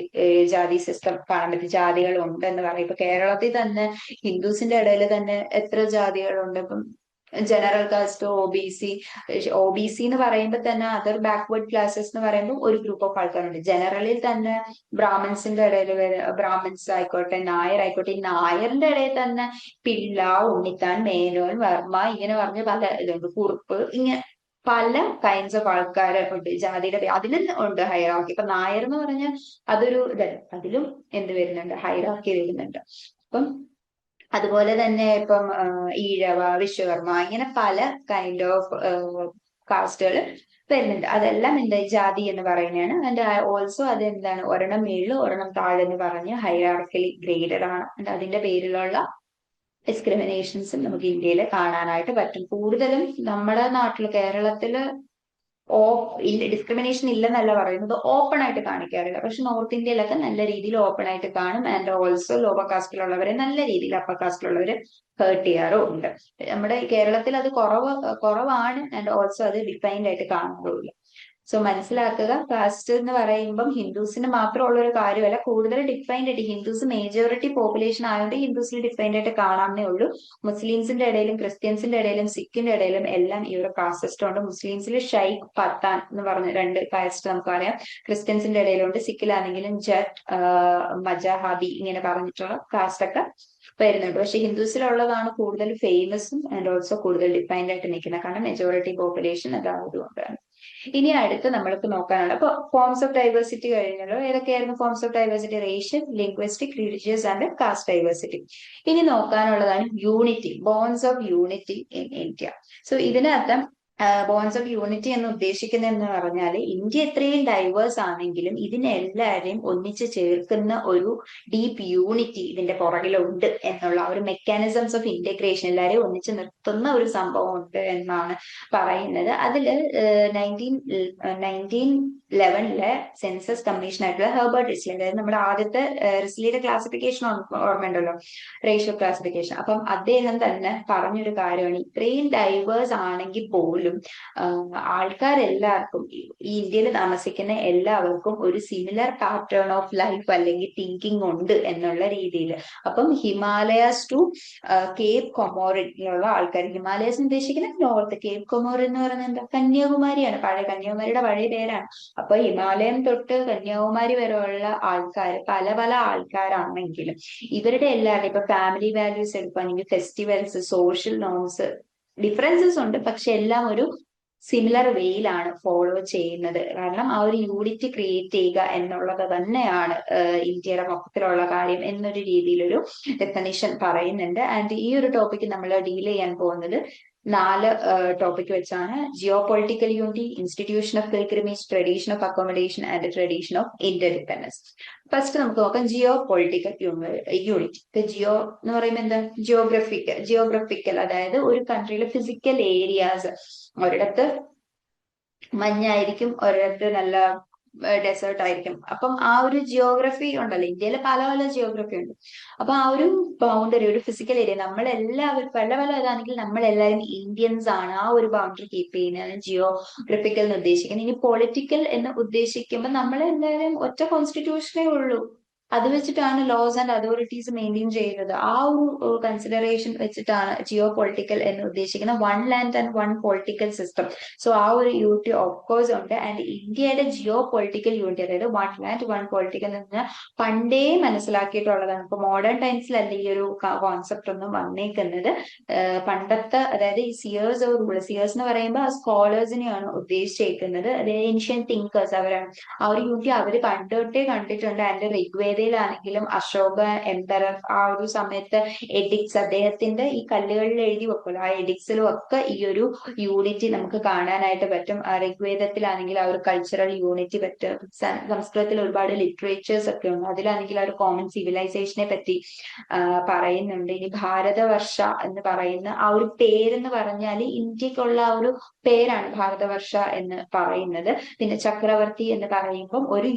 S1: ജാതി സിസ്റ്റം കാണാൻ പറ്റും, ജാതികൾ ഉണ്ട് എന്ന് പറയും. ഇപ്പൊ കേരളത്തിൽ തന്നെ ഹിന്ദുസിന്റെ ഇടയിൽ തന്നെ എത്ര ജാതികളുണ്ട്. ഇപ്പം general caste, O B C എന്ന് പറയുമ്പോൾ തന്നെ അതർ ബാക്ക്വേർഡ് ക്ലാസ്സസ് എന്ന് പറയുമ്പോൾ ഒരു ഗ്രൂപ്പ് ഓഫ് ആൾക്കാരുണ്ട്. ജനറലിൽ തന്നെ ബ്രാഹ്മിൻസിന്റെ ഇടയിൽ ബ്രാഹ്മിൻസ് ആയിക്കോട്ടെ, നായർ ആയിക്കോട്ടെ, ഈ നായറിന്റെ ഇടയിൽ തന്നെ പിള്ള, ഉണ്ണിത്താൻ, മേനോൻ, വർമ്മ, ഇങ്ങനെ പറഞ്ഞ പല ഇതുണ്ട്, കുറുപ്പ്, ഇങ്ങനെ പല കൈൻഡ്സ് ഓഫ് ആൾക്കാർ ഉണ്ട് ജാതിയുടെ. അതിലും ഉണ്ട് ഹൈറാർക്കി. ഇപ്പൊ നായർ എന്ന് പറഞ്ഞാൽ അതൊരു ഇതല്ല, അതിലും എന്ത് വരുന്നുണ്ട്, ഹൈറാർക്കി വരുന്നുണ്ട്. അപ്പം അതുപോലെ തന്നെ ഇപ്പം ഈഴവ, വിശ്വകർമ്മ, ഇങ്ങനെ പല കൈൻഡ് ഓഫ് കാസ്റ്റുകൾ വരുന്നുണ്ട്. അതെല്ലാം എന്താ ജാതി എന്ന് പറയുന്നതാണ്. ആൻഡ് ഓൾസോ അത് എന്താണ്, ഒരെണ്ണം മേളിൽ ഒരെണ്ണം താഴെ എന്ന് പറഞ്ഞ് ഹൈറാർക്കലി ഗ്രേഡഡ് ആണ്. ആൻഡ് അതിന്റെ പേരിലുള്ള ഡിസ്ക്രിമിനേഷൻസും നമുക്ക് ഇന്ത്യയിൽ കാണാനായിട്ട് പറ്റും. കൂടുതലും നമ്മുടെ നാട്ടിൽ കേരളത്തില് ഡിസ്ക്രിമിനേഷൻ ഇല്ലെന്നല്ല പറയുന്നത്, ഓപ്പൺ ആയിട്ട് കാണിക്കാറില്ല. പക്ഷെ നോർത്ത് ഇന്ത്യയിലൊക്കെ നല്ല രീതിയിൽ ഓപ്പൺ ആയിട്ട് കാണും. ആൻഡ് ഓൾസോ ലോവർ കാസ്റ്റിലുള്ളവരെ നല്ല രീതിയിൽ അപ്പർ കാസ്റ്റിലുള്ളവരെ ഹേർട്ട് ചെയ്യാറും ഉണ്ട്. നമ്മുടെ കേരളത്തിൽ അത് കുറവാണ്. ആൻഡ് ഓൾസോ അത് ഡിഫൈൻഡ് ആയിട്ട് കാണാറുമില്ല. സോ മനസ്സിലാക്കുക, കാസ്റ്റ് എന്ന് പറയുമ്പം ഹിന്ദുസിന് മാത്രമുള്ള ഒരു കാര്യമല്ല, കൂടുതൽ ഡിഫൈൻഡ് ആയിട്ട് ഹിന്ദുസ് മേജോറിറ്റി പോപ്പുലേഷൻ ആയതുകൊണ്ട് ഹിന്ദുസിൽ ഡിഫൈൻഡ് ആയിട്ട് കാണാമെന്നേ ഉള്ളൂ. മുസ്ലിംസിന്റെ ഇടയിലും ക്രിസ്ത്യൻസിന്റെ ഇടയിലും സിഖിന്റെ ഇടയിലും എല്ലാം ഈ ഒരു കാസ്റ്റ് സിസ്റ്റം ഉണ്ട്. മുസ്ലിംസിൽ ഷൈഖ്, പത്താൻ എന്ന് പറഞ്ഞ 2 കാസ്റ്റ് നമുക്കറിയാം. ക്രിസ്ത്യൻസിന്റെ ഇടയിലുണ്ട്. സിഖിലാണെങ്കിലും ജട്ട്, മജഹാബി ഇങ്ങനെ പറഞ്ഞിട്ടുള്ള കാസ്റ്റ് ഒക്കെ വരുന്നുണ്ട്. പക്ഷെ ഹിന്ദുസിലുള്ളതാണ് കൂടുതൽ ഫേമസും ആൻഡ് ഓൾസോ കൂടുതൽ ഡിഫൈൻഡ് ആയിട്ട് നിൽക്കുന്നത്, കാരണം മെജോറിറ്റി പോപ്പുലേഷൻ അതായതുകൊണ്ടാണ്. ഇനി അടുത്ത് നമ്മൾക്ക് നോക്കാനുള്ള ഇപ്പൊ ഫോംസ് ഓഫ് ഡൈവേഴ്സിറ്റി കഴിഞ്ഞല്ലോ. ഏതൊക്കെയായിരുന്നു forms of diversity? Racial, linguistic, religious and caste diversity. ഇനി നോക്കാനുള്ളതാണ് unity, bonds of unity in India. So ഇതിനകത്ത് ബോൺസ് ഓഫ് യൂണിറ്റി എന്ന് ഉദ്ദേശിക്കുന്നതെന്ന് പറഞ്ഞാൽ ഇന്ത്യ എത്രയും ഡൈവേഴ്സ് ആണെങ്കിലും ഇതിനെല്ലാവരെയും ഒന്നിച്ച് ചേർക്കുന്ന ഒരു ഡീപ്പ് യൂണിറ്റി ഇതിന്റെ പുറകിലുണ്ട് എന്നുള്ള ഒരു മെക്കാനിസംസ് ഓഫ് ഇന്റഗ്രേഷൻ, എല്ലാവരെയും ഒന്നിച്ച് നിർത്തുന്ന ഒരു സംഭവം ഉണ്ട് എന്നാണ് പറയുന്നത്. അതില് 1911 സെൻസസ് കമ്മീഷൻ ആയിട്ടുള്ള ഹെർബർട്ട് റിസ്ലി, അതായത് നമ്മുടെ ആദ്യത്തെ റിസ്ലിയുടെ ക്ലാസിഫിക്കേഷൻ ഓർമ്മയുണ്ടല്ലോ, റേഷ്യോ ക്ലാസിഫിക്കേഷൻ. അപ്പം അദ്ദേഹം തന്നെ പറഞ്ഞൊരു കാര്യമാണ്, ഇത്രയും ഡൈവേഴ്സ് ആണെങ്കിൽ പോലും ആൾക്കാരെല്ലാവർക്കും, ഈ ഇന്ത്യയിൽ താമസിക്കുന്ന എല്ലാവർക്കും ഒരു സിമിലർ പാറ്റേൺ ഓഫ് ലൈഫ് അല്ലെങ്കിൽ തിങ്കിങ് ഉണ്ട് എന്നുള്ള രീതിയിൽ. അപ്പം ഹിമാലയാസ് ടു കേപ്പ് കൊമോറിനുള്ള ആൾക്കാർ, ഹിമാലയസ് ഉദ്ദേശിക്കുന്നത് നോർത്ത്, കേപ്പ് കൊമോർ എന്ന് പറയുന്നത് എന്താ, കന്യാകുമാരിയാണ്, കന്യാകുമാരിയുടെ പഴയ പേരാണ്. അപ്പൊ ഹിമാലയം തൊട്ട് കന്യാകുമാരി വരെയുള്ള ആൾക്കാർ പല പല ആൾക്കാരാണെങ്കിലും ഇവരുടെ എല്ലാവരുടെയും ഇപ്പൊ ഫാമിലി വാല്യൂസ് എടുക്കുകയാണെങ്കിൽ ഫെസ്റ്റിവൽസ്, സോഷ്യൽ നോംസ്, ഡിഫറൻസസ് ഉണ്ട്, പക്ഷെ എല്ലാം ഒരു സിമിലർ വേയിലാണ് ഫോളോ ചെയ്യുന്നത്. കാരണം ആ ഒരു യൂണിറ്റി ക്രിയേറ്റ് ചെയ്യുക എന്നുള്ളത് തന്നെയാണ് ഇന്ത്യയുടെ മൊത്തത്തിലുള്ള കാര്യം എന്നൊരു രീതിയിലൊരു ഡെഫിനിഷൻ പറയുന്നുണ്ട്. ആൻഡ് ഈ ഒരു ടോപ്പിക്ക് നമ്മൾ ഡീൽ ചെയ്യാൻ പോകുന്നത് നാല് ടോപ്പിക് വെച്ചാണ്. Geo political unity, institution of pilgrimage, tradition of accommodation and tradition of interdependence. First നമുക്ക് നോക്കാം ജിയോ പൊളിറ്റിക്കൽ യൂണിറ്റി. ജിയോ എന്ന് പറയുമ്പോൾ എന്താ? ജിയോഗ്രഫിക്കൽ അതായത് ഒരു കൺട്രിയിലെ ഫിസിക്കൽ ഏരിയാസ്. ഒരിടത്ത് മഞ്ഞായിരിക്കും, ഒരിടത്ത് നല്ല ഡെസേർട്ട് ആയിരിക്കും. അപ്പം ആ ഒരു ജിയോഗ്രഫി ഉണ്ടല്ലോ, ഇന്ത്യയിൽ പല പല ജിയോഗ്രഫി ഉണ്ട്. അപ്പൊ ആ ഒരു ബൗണ്ടറി, ഒരു ഫിസിക്കൽ ഏരിയ, നമ്മളെല്ലാവരും പല പല ഇതാണെങ്കിൽ നമ്മളെല്ലാവരും ഇന്ത്യൻസ് ആണ്, ആ ഒരു ബൗണ്ടറി കീപ്പ് ചെയ്യുന്നതാണ് ജിയോഗ്രഫിക്കൽ എന്ന് ഉദ്ദേശിക്കുന്നത്. ഇനി പൊളിറ്റിക്കൽ എന്ന് ഉദ്ദേശിക്കുമ്പോൾ നമ്മളെല്ലാവരും ഒറ്റ കോൺസ്റ്റിറ്റ്യൂഷനേ ഉള്ളൂ, അത് വെച്ചിട്ടാണ് ലോസ് ആൻഡ് അതോറിറ്റീസ് മെയിൻറ്റെയിൻ ചെയ്യുന്നത്. ആ ഒരു കൺസിഡറേഷൻ വെച്ചിട്ടാണ് ജിയോ പൊളിറ്റിക്കൽ എന്ന് ഉദ്ദേശിക്കുന്നത്. One land and one political system. So ആ ഒരു യൂണിറ്റി ഓഫ് കോഴ്സ് ഉണ്ട്. ആൻഡ് ഇന്ത്യയുടെ ജിയോ പൊളിറ്റിക്കൽ യൂണിറ്റി, അതായത് വൺ ലാൻഡ് വൺ പൊളിറ്റിക്കൽ എന്ന് പറഞ്ഞാൽ പണ്ടേ മനസ്സിലാക്കിയിട്ടുള്ളതാണ്. ഇപ്പൊ മോഡേൺ ടൈംസിലല്ല ഈ ഒരു കോൺസെപ്റ്റ് ഒന്നും വന്നേക്കുന്നത്. പണ്ടത്തെ, അതായത് ഈ സിയേഴ്സ് ഓഫ് റൂൾ, സിയേഴ്സ് എന്ന് പറയുമ്പോൾ സ്കോളേഴ്സിനെയാണ് ഉദ്ദേശിച്ചേക്കുന്നത്. അതായത് ഏൻഷ്യൻ തിങ്കേഴ്സ്, അവരാണ്. ആ ഒരു യൂണിറ്റി അവര് പണ്ടൊട്ടേ കണ്ടിട്ടുണ്ട്. ആൻഡ് ഋഗ്വേദയിലാണെങ്കിലും അശോക എംപറർ ആ ഒരു സമയത്ത് എഡിക്സ്, അദ്ദേഹത്തിന്റെ ഈ കല്ലുകളിൽ എഴുതി വെക്കുമല്ലോ, ആ എഡിക്സിലും ഒക്കെ ഈ ഒരു യൂണിറ്റി നമുക്ക് കാണാനായിട്ട് പറ്റും. ഋഗ്വേദത്തിലാണെങ്കിൽ ആ ഒരു കൾച്ചറൽ യൂണിറ്റി പറ്റും. സംസ്കൃതത്തിൽ ഒരുപാട് ലിറ്ററേച്ചേഴ്സ് ഒക്കെ ഉണ്ട്, അതിലാണെങ്കിൽ ആ ഒരു കോമൺ സിവിലൈസേഷനെ പറ്റി പറയുന്നുണ്ട്. ഇനി ഭാരതവർഷ എന്ന് പറയുന്ന ആ ഒരു പേരെന്ന് പറഞ്ഞാൽ ഇന്ത്യക്കുള്ള ആ ഒരു പേരാണ് ഭാരതവർഷ എന്ന് പറയുന്നത്. പിന്നെ ചക്രവർത്തി എന്ന് പറയുമ്പം ഒരു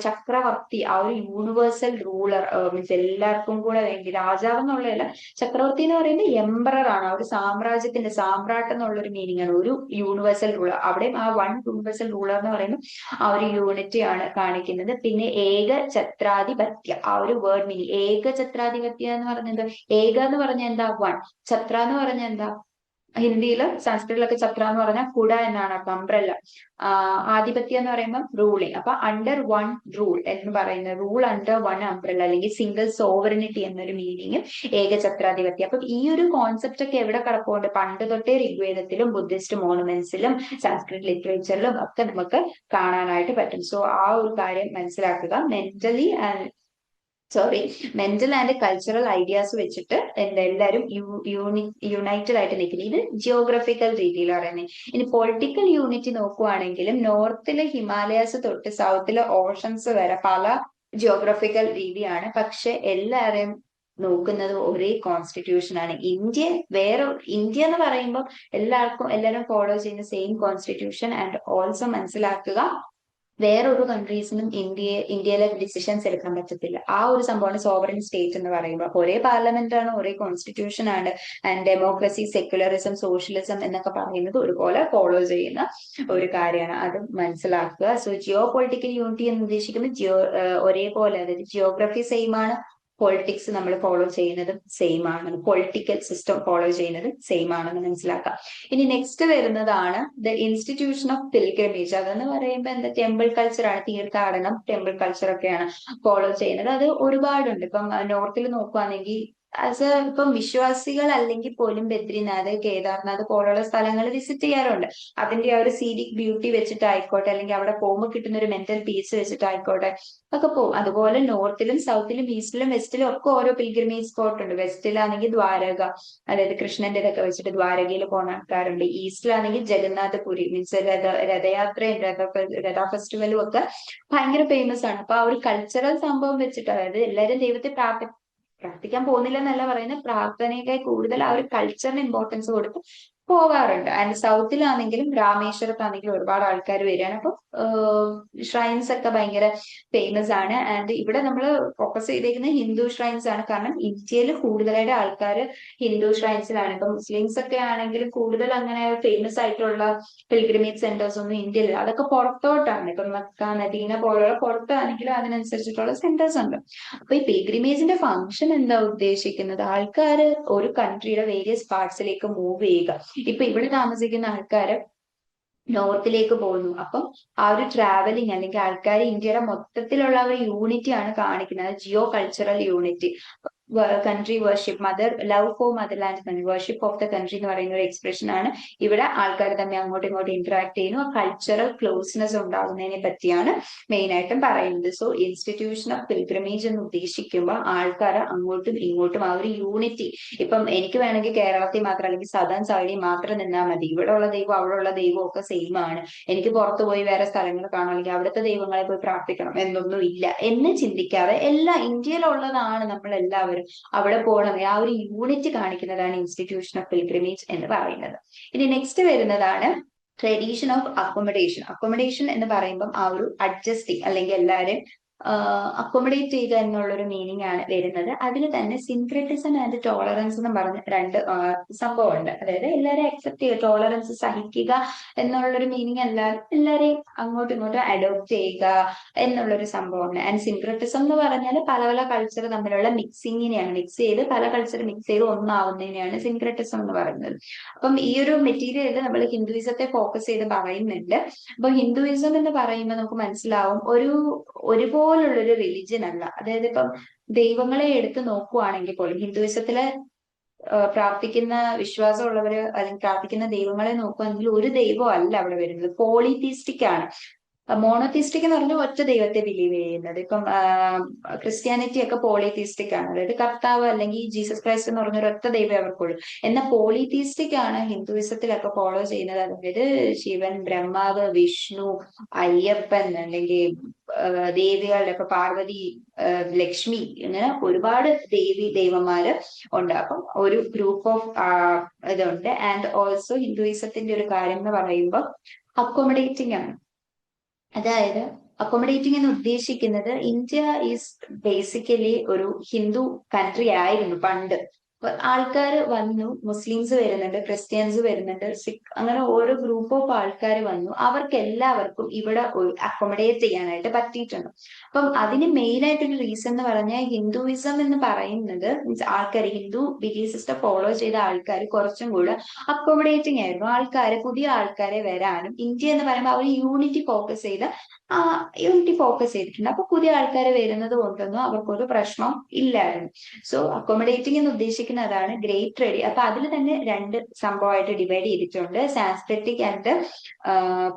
S1: ചക്രവർത്തി, ആ ഒരു യൂണിവേഴ്സൽ റൂളർ, മീൻസ് എല്ലാവർക്കും കൂടെ വേണ്ടി, രാജാവ് എന്നുള്ളതല്ല, ചക്രവർത്തി എന്ന് പറയുന്നത് എംപറർ ആണ്, ആ ഒരു സാമ്രാജ്യത്തിന്റെ സാമ്രാട്ട് എന്നുള്ള ഒരു മീനിങ് ആണ്. ഒരു യൂണിവേഴ്സൽ റൂളർ, അവിടെയും ആ വൺ യൂണിവേഴ്സൽ റൂളർ എന്ന് പറയുമ്പോൾ ആ ഒരു യൂണിറ്റി ആണ് കാണിക്കുന്നത്. പിന്നെ ഏകഛത്രാധിപത്യ, ആ ഒരു വേർഡ് മീനിങ്, ഏകഛത്രാധിപത്യ എന്ന് പറഞ്ഞത്, ഏക എന്ന് പറഞ്ഞാൽ എന്താ? വൺ. ഛത്ര എന്ന് പറഞ്ഞാൽ എന്താ? ഹിന്ദിയിലും സംസ്കൃതത്തിലൊക്കെ ഛത്ര എന്ന് പറഞ്ഞാൽ കുട എന്നാണ്, അപ്പൊ അംബ്രല്ല. ആധിപത്യം എന്ന് പറയുമ്പോൾ റൂളിങ്. അപ്പൊ അണ്ടർ വൺ റൂൾ എന്ന് പറയുന്നത്, റൂൾ അണ്ടർ വൺ അംബ്രല്ല, അല്ലെങ്കിൽ സിംഗിൾ സോവറിനിറ്റി എന്നൊരു മീനിങ് ഏകഛത്രാധിപത്യം. അപ്പൊ ഈ ഒരു കോൺസെപ്റ്റ് ഒക്കെ എവിടെ കിടപ്പുണ്ട്? പണ്ട് തൊട്ടേ ഋഗ്വേദത്തിലും ബുദ്ധിസ്റ്റ് മോണുമെന്റ്സിലും സംസ്കൃത് ലിറ്ററേച്ചറിലും ഒക്കെ നമുക്ക് കാണാനായിട്ട് പറ്റും. സോ ആ ഒരു കാര്യം മനസ്സിലാക്കുക. മെന്റൽ ആൻഡ് കൾച്ചറൽ ഐഡിയാസ് വെച്ചിട്ട് എല്ലാവരും യുണൈറ്റഡ് ആയിട്ട് നിൽക്കുന്നത്. ഇത് ജിയോഗ്രഫിക്കൽ രീതിയിൽ പറയുന്നത്. ഇനി പൊളിറ്റിക്കൽ യൂണിറ്റി നോക്കുവാണെങ്കിലും നോർത്തിലെ ഹിമാലയാസ് തൊട്ട് സൗത്തിലെ ഓഷൻസ് വരെ പല ജിയോഗ്രഫിക്കൽ രീതിയാണ്. പക്ഷെ എല്ലാവരെയും നോക്കുന്നത് ഒരേ കോൺസ്റ്റിറ്റ്യൂഷൻ ആണ്. ഇന്ത്യ എന്ന് പറയുമ്പോൾ എല്ലാവരും ഫോളോ ചെയ്യുന്ന സെയിം കോൺസ്റ്റിറ്റ്യൂഷൻ. ആൻഡ് ഓൾസോ മനസ്സിലാക്കുക, വേറൊരു കൺട്രീസിനും ഇന്ത്യയിലെ ഡിസിഷൻസ് എടുക്കാൻ പറ്റത്തില്ല. ആ ഒരു സംഭവമാണ് സോവറിൻ സ്റ്റേറ്റ് എന്ന് പറയുമ്പോൾ. ഒരേ പാർലമെന്റ് ആണ്, ഒരേ കോൺസ്റ്റിറ്റ്യൂഷൻ ആണ്. ആൻഡ് ഡെമോക്രസി, സെക്യുലറിസം, സോഷ്യലിസം എന്നൊക്കെ പറയുന്നത് ഒരുപോലെ ഫോളോ ചെയ്യുന്ന ഒരു കാര്യമാണ്. അത് മനസ്സിലാക്കുക. സോ ജിയോ പൊളിറ്റിക്കൽ യൂണിറ്റി എന്ന് ഉദ്ദേശിക്കുന്നത് ഒരേപോലെ, അതായത് ജിയോഗ്രഫി സെയിം ആണ്, പൊളിറ്റിക്സ് നമ്മൾ ഫോളോ ചെയ്യുന്നതും സെയിം ആണ്, പൊളിറ്റിക്കൽ സിസ്റ്റം ഫോളോ ചെയ്യുന്നതും സെയിം ആണെന്ന് മനസ്സിലാക്കാം. ഇനി നെക്സ്റ്റ് വരുന്നതാണ് ദ ഇൻസ്റ്റിറ്റ്യൂഷൻ ഓഫ് പിൽഗ്രിമേജ്. അതെന്ന് പറയുമ്പോൾ എന്താ? ടെമ്പിൾ കൾച്ചർ ആണ്, തീർത്ഥാടനം, ടെമ്പിൾ കൾച്ചർ ഒക്കെയാണ് ഫോളോ ചെയ്യുന്നത്. അത് ഒരുപാടുണ്ട്. ഇപ്പം നോർത്തിൽ നോക്കുവാണെങ്കിൽ ഇപ്പം വിശ്വാസികൾ അല്ലെങ്കിൽ പോലും ബദ്രിനാഥ്, കേദാർനാഥ് പോലുള്ള സ്ഥലങ്ങൾ വിസിറ്റ് ചെയ്യാറുണ്ട്. അതിന്റെ ആ ഒരു സീനിക് ബ്യൂട്ടി വെച്ചിട്ടായിക്കോട്ടെ, അല്ലെങ്കിൽ അവിടെ പോകുമ്പോൾ കിട്ടുന്ന ഒരു മെന്റൽ പീസ് വെച്ചിട്ടായിക്കോട്ടെ ഒക്കെ പോകും. അതുപോലെ നോർത്തിലും സൗത്തിലും ഈസ്റ്റിലും വെസ്റ്റിലും ഒക്കെ ഓരോ പിൽഗ്രിമേജ് സ്പോട്ട് ഉണ്ട്. വെസ്റ്റിലാണെങ്കിൽ ദ്വാരക, അതായത് കൃഷ്ണന്റെ ഇതൊക്കെ വെച്ചിട്ട് ദ്വാരകയിൽ പോകുന്ന ആൾക്കാരുണ്ട്. ഈസ്റ്റിലാണെങ്കിൽ ജഗന്നാഥപുരി, മീൻസ് രഥയാത്രയും രഥ ഫെസ്റ്റിവലും ഒക്കെ ഭയങ്കര ഫേമസ് ആണ്. അപ്പൊ ആ ഒരു കൾച്ചറൽ സംഭവം വെച്ചിട്ട്, അതായത് എല്ലാവരും ദൈവത്തെ പ്രാർത്ഥിക്കാൻ പോകുന്നില്ല എന്നല്ല പറയുന്നത്, പ്രാർത്ഥനയൊക്കെ കൂടുതൽ ആ ഒരു കൾച്ചറിന് ഇമ്പോർട്ടൻസ് കൊടുത്ത് പോകാറുണ്ട്. ആൻഡ് സൗത്തിലാണെങ്കിലും രാമേശ്വരത്താണെങ്കിലും ഒരുപാട് ആൾക്കാർ വരികയാണ്. അപ്പൊ ഷ്രൈൻസ് ഒക്കെ ഭയങ്കര ഫേമസ് ആണ്. ആൻഡ് ഇവിടെ നമ്മൾ ഫോക്കസ് ചെയ്തേക്കുന്നത് ഹിന്ദു ഷ്രൈൻസ് ആണ്. കാരണം ഇന്ത്യയിൽ കൂടുതലായിട്ട് ആൾക്കാർ ഹിന്ദു ഷ്രൈൻസിലാണ്. ഇപ്പൊ മുസ്ലിംസ് ഒക്കെ ആണെങ്കിലും കൂടുതൽ അങ്ങനെ ഫേമസ് ആയിട്ടുള്ള പിൽഗ്രിമേജ് സെന്റേഴ്സ് ഒന്നും ഇന്ത്യയിൽ, അതൊക്കെ പുറത്തോട്ടാണ്. ഇപ്പൊ മക്ക, മദീന പോലുള്ള പുറത്താണെങ്കിലും അതിനനുസരിച്ചിട്ടുള്ള സെന്റേഴ്സ് ഉണ്ട്. അപ്പൊ ഈ പിൽഗ്രിമേജിന്റെ ഫംഗ്ഷൻ എന്താ ഉദ്ദേശിക്കുന്നത്? ആൾക്കാർ ഒരു കൺട്രിയുടെ വേരിയസ് പാർട്സിലേക്ക് മൂവ് ചെയ്യുക. ഇപ്പൊ ഇവിടെ താമസിക്കുന്ന ആൾക്കാര് നോർത്തിലേക്ക് പോകുന്നു. അപ്പം ആ ഒരു ട്രാവലിംഗ്, അല്ലെങ്കിൽ ആൾക്കാർ ഇന്ത്യയുടെ മൊത്തത്തിലുള്ള ഒരു യൂണിറ്റി ആണ് കാണിക്കുന്നത്, geo cultural unity. Country worship, mother love for motherland worship of the country എന്ന് പറയുന്ന ഒരു എക്സ്പ്രഷൻ ആണ്. ഇവിടെ ആൾക്കാർ തമ്മിൽ അങ്ങോട്ടും ഇങ്ങോട്ടും ഇന്ററാക്ട് ചെയ്യുന്നു, കൾച്ചറൽ ക്ലോസ്നെസ് ഉണ്ടാകുന്നതിനെ പറ്റിയാണ് മെയിൻ ആയിട്ടും പറയുന്നത്. സോ ഇൻസ്റ്റിറ്റ്യൂഷൻ ഓഫ് പിൽഗ്രിമേജ് എന്ന് ഉദ്ദേശിക്കുമ്പോൾ ആൾക്കാർ അങ്ങോട്ടും ഇങ്ങോട്ടും ആ ഒരു യൂണിറ്റി, ഇപ്പം എനിക്ക് വേണമെങ്കിൽ കേരളത്തിൽ മാത്രം അല്ലെങ്കിൽ സദൺ സൈഡിൽ മാത്രം നിന്നാൽ മതി, ഇവിടെ ഉള്ള ദൈവം അവിടെ ഉള്ള ദൈവം ഒക്കെ സെയിം ആണ്, എനിക്ക് പുറത്തു പോയി വേറെ സ്ഥലങ്ങൾ കാണണം അല്ലെങ്കിൽ അവിടുത്തെ ദൈവങ്ങളെ പോയി പ്രാർത്ഥിക്കണം എന്നൊന്നും ഇല്ല എന്ന് ചിന്തിക്കാതെ എല്ലാ ഇന്ത്യയിലുള്ളതാണ് നമ്മൾ എല്ലാവരും, അവിടെ പോകണം, ആ ഒരു യൂണിറ്റ് കാണിക്കുന്നതാണ് ഇൻസ്റ്റിറ്റ്യൂഷൻ ഓഫ് പിൽഗ്രിമേജ് എന്ന് പറയുന്നത്. ഇനി നെക്സ്റ്റ് വരുന്നതാണ് ട്രഡീഷൻ ഓഫ് അക്കോമഡേഷൻ. അക്കോമഡേഷൻ എന്ന് പറയുമ്പോൾ ആ ഒരു അഡ്ജസ്റ്റിംഗ് അല്ലെങ്കിൽ എല്ലാവരും അക്കോമഡേറ്റ് ചെയ്യുക എന്നുള്ളൊരു മീനിങ് ആണ് വരുന്നത്. അതിൽ തന്നെ സിൻക്രറ്റിസം ആൻഡ് ടോളറൻസ് എന്ന് പറഞ്ഞ രണ്ട് സംഭവമുണ്ട്. അതായത് എല്ലാവരെയും അക്സെപ്റ്റ് ചെയ്യുക, ടോളറൻസ് സഹിക്കുക എന്നുള്ളൊരു മീനിങ് അല്ല, എല്ലാവരെയും അങ്ങോട്ടും ഇങ്ങോട്ടും അഡോപ്റ്റ് ചെയ്യുക എന്നുള്ളൊരു സംഭവമാണ്. ആൻഡ് സിൻക്രറ്റിസം എന്ന് പറഞ്ഞാൽ പല പല കൾച്ചർ തമ്മിലുള്ള മിക്സിങ്ങിനെയാണ്, മിക്സ് ചെയ്ത് പല കൾച്ചർ മിക്സ് ചെയ്ത് ഒന്നാവുന്നതിനെയാണ് സിൻക്രറ്റിസം എന്ന് പറയുന്നത്. അപ്പം ഈ ഒരു മെറ്റീരിയലിൽ നമ്മൾ ഹിന്ദുയിസത്തെ ഫോക്കസ് ചെയ്ത് പറയുന്നുണ്ട്. അപ്പൊ ഹിന്ദുയിസം എന്ന് പറയുമ്പോൾ നമുക്ക് മനസ്സിലാവും ഒരുപോലുള്ളൊരു റിലിജ്യൻ അല്ല. അതായത് ഇപ്പം ദൈവങ്ങളെ എടുത്ത് നോക്കുവാണെങ്കിൽ പോലും ഹിന്ദുയിസത്തിലെ പ്രാർത്ഥിക്കുന്ന വിശ്വാസമുള്ളവര് അല്ലെങ്കിൽ പ്രാർത്ഥിക്കുന്ന ദൈവങ്ങളെ നോക്കുകയാണെങ്കിൽ ഒരു ദൈവം അല്ല അവിടെ വരുന്നത്, പോളിതീസ്റ്റിക് ആണ്. മോണോതീസ്റ്റിക് എന്ന് പറഞ്ഞാൽ ഒറ്റ ദൈവത്തെ ബിലീവ് ചെയ്യുന്നത്. ഇപ്പം ക്രിസ്ത്യാനിറ്റി ഒക്കെ പോളിതീസ്റ്റിക് ആണ്, അതായത് കർത്താവ് അല്ലെങ്കിൽ ജീസസ് ക്രൈസ്റ്റ് എന്ന് പറഞ്ഞ ഒറ്റ ദൈവം അവർക്കുള്ളൂ. എന്നാൽ പോളിതീസ്റ്റിക് ആണ് ഹിന്ദുയിസത്തിലൊക്കെ ഫോളോ ചെയ്യുന്നത്. അതായത് ശിവൻ, ബ്രഹ്മാവ്, വിഷ്ണു, അയ്യപ്പൻ അല്ലെങ്കിൽ ദേവികളുടെ ഇപ്പൊ പാർവതി, ലക്ഷ്മി, ഇങ്ങനെ ഒരുപാട് ദൈവന്മാര് ഉണ്ട്. അപ്പം ഒരു ഗ്രൂപ്പ് ഓഫ് ഇതുണ്ട്. ആൻഡ് ഓൾസോ ഹിന്ദുയിസത്തിന്റെ ഒരു കാര്യം എന്ന് പറയുമ്പോൾ അക്കോമഡേറ്റിംഗ് ആണ്. അതായത് അക്കോമഡേറ്റിംഗ് എന്ന് ഉദ്ദേശിക്കുന്നത് ഇന്ത്യ ഈസ് ബേസിക്കലി ഒരു ഹിന്ദു കൺട്രി ആയിരുന്നു പണ്ട്. ആൾക്കാർ വന്നു, മുസ്ലിംസ് വരുന്നുണ്ട്, ക്രിസ്ത്യൻസ് വരുന്നുണ്ട്, സിഖ്, അങ്ങനെ ഓരോ ഗ്രൂപ്പ് ഓഫ് ആൾക്കാർ വന്നു. അവർക്ക് എല്ലാവർക്കും ഇവിടെ അക്കോമഡേറ്റ് ചെയ്യാനായിട്ട് പറ്റിയിട്ടുണ്ട്. അപ്പം അതിന് മെയിൻ ആയിട്ടൊരു റീസൺ എന്ന് പറഞ്ഞാൽ ഹിന്ദുയിസം എന്ന് പറയുന്നത് മീൻസ് ആൾക്കാർ ഹിന്ദു ബിലീഫ് സിസ്റ്റം ഫോളോ ചെയ്ത ആൾക്കാർ കുറച്ചും കൂടെ അക്കോമഡേറ്റിംഗ് ആയിരുന്നു. ആൾക്കാരെ, പുതിയ ആൾക്കാരെ വരാനും, ഇന്ത്യ എന്ന് പറയുമ്പോൾ അവർ യൂണിറ്റി ഫോക്കസ് ചെയ്തിട്ടുണ്ട്. അപ്പൊ പുതിയ ആൾക്കാരെ വരുന്നത് കൊണ്ടൊന്നും അവർക്കൊരു പ്രശ്നം ഇല്ലായിരുന്നു. സോ അക്കോമഡേറ്റിംഗ് എന്ന് ഉദ്ദേശിക്കുന്ന അതാണ്. ഗ്രേറ്റ് അപ്പൊ അതിൽ തന്നെ രണ്ട് സംഭവമായിട്ട് ഡിവൈഡ് ചെയ്തിട്ടുണ്ട്, സാൻസ്ക്രിറ്റിക് ആൻഡ്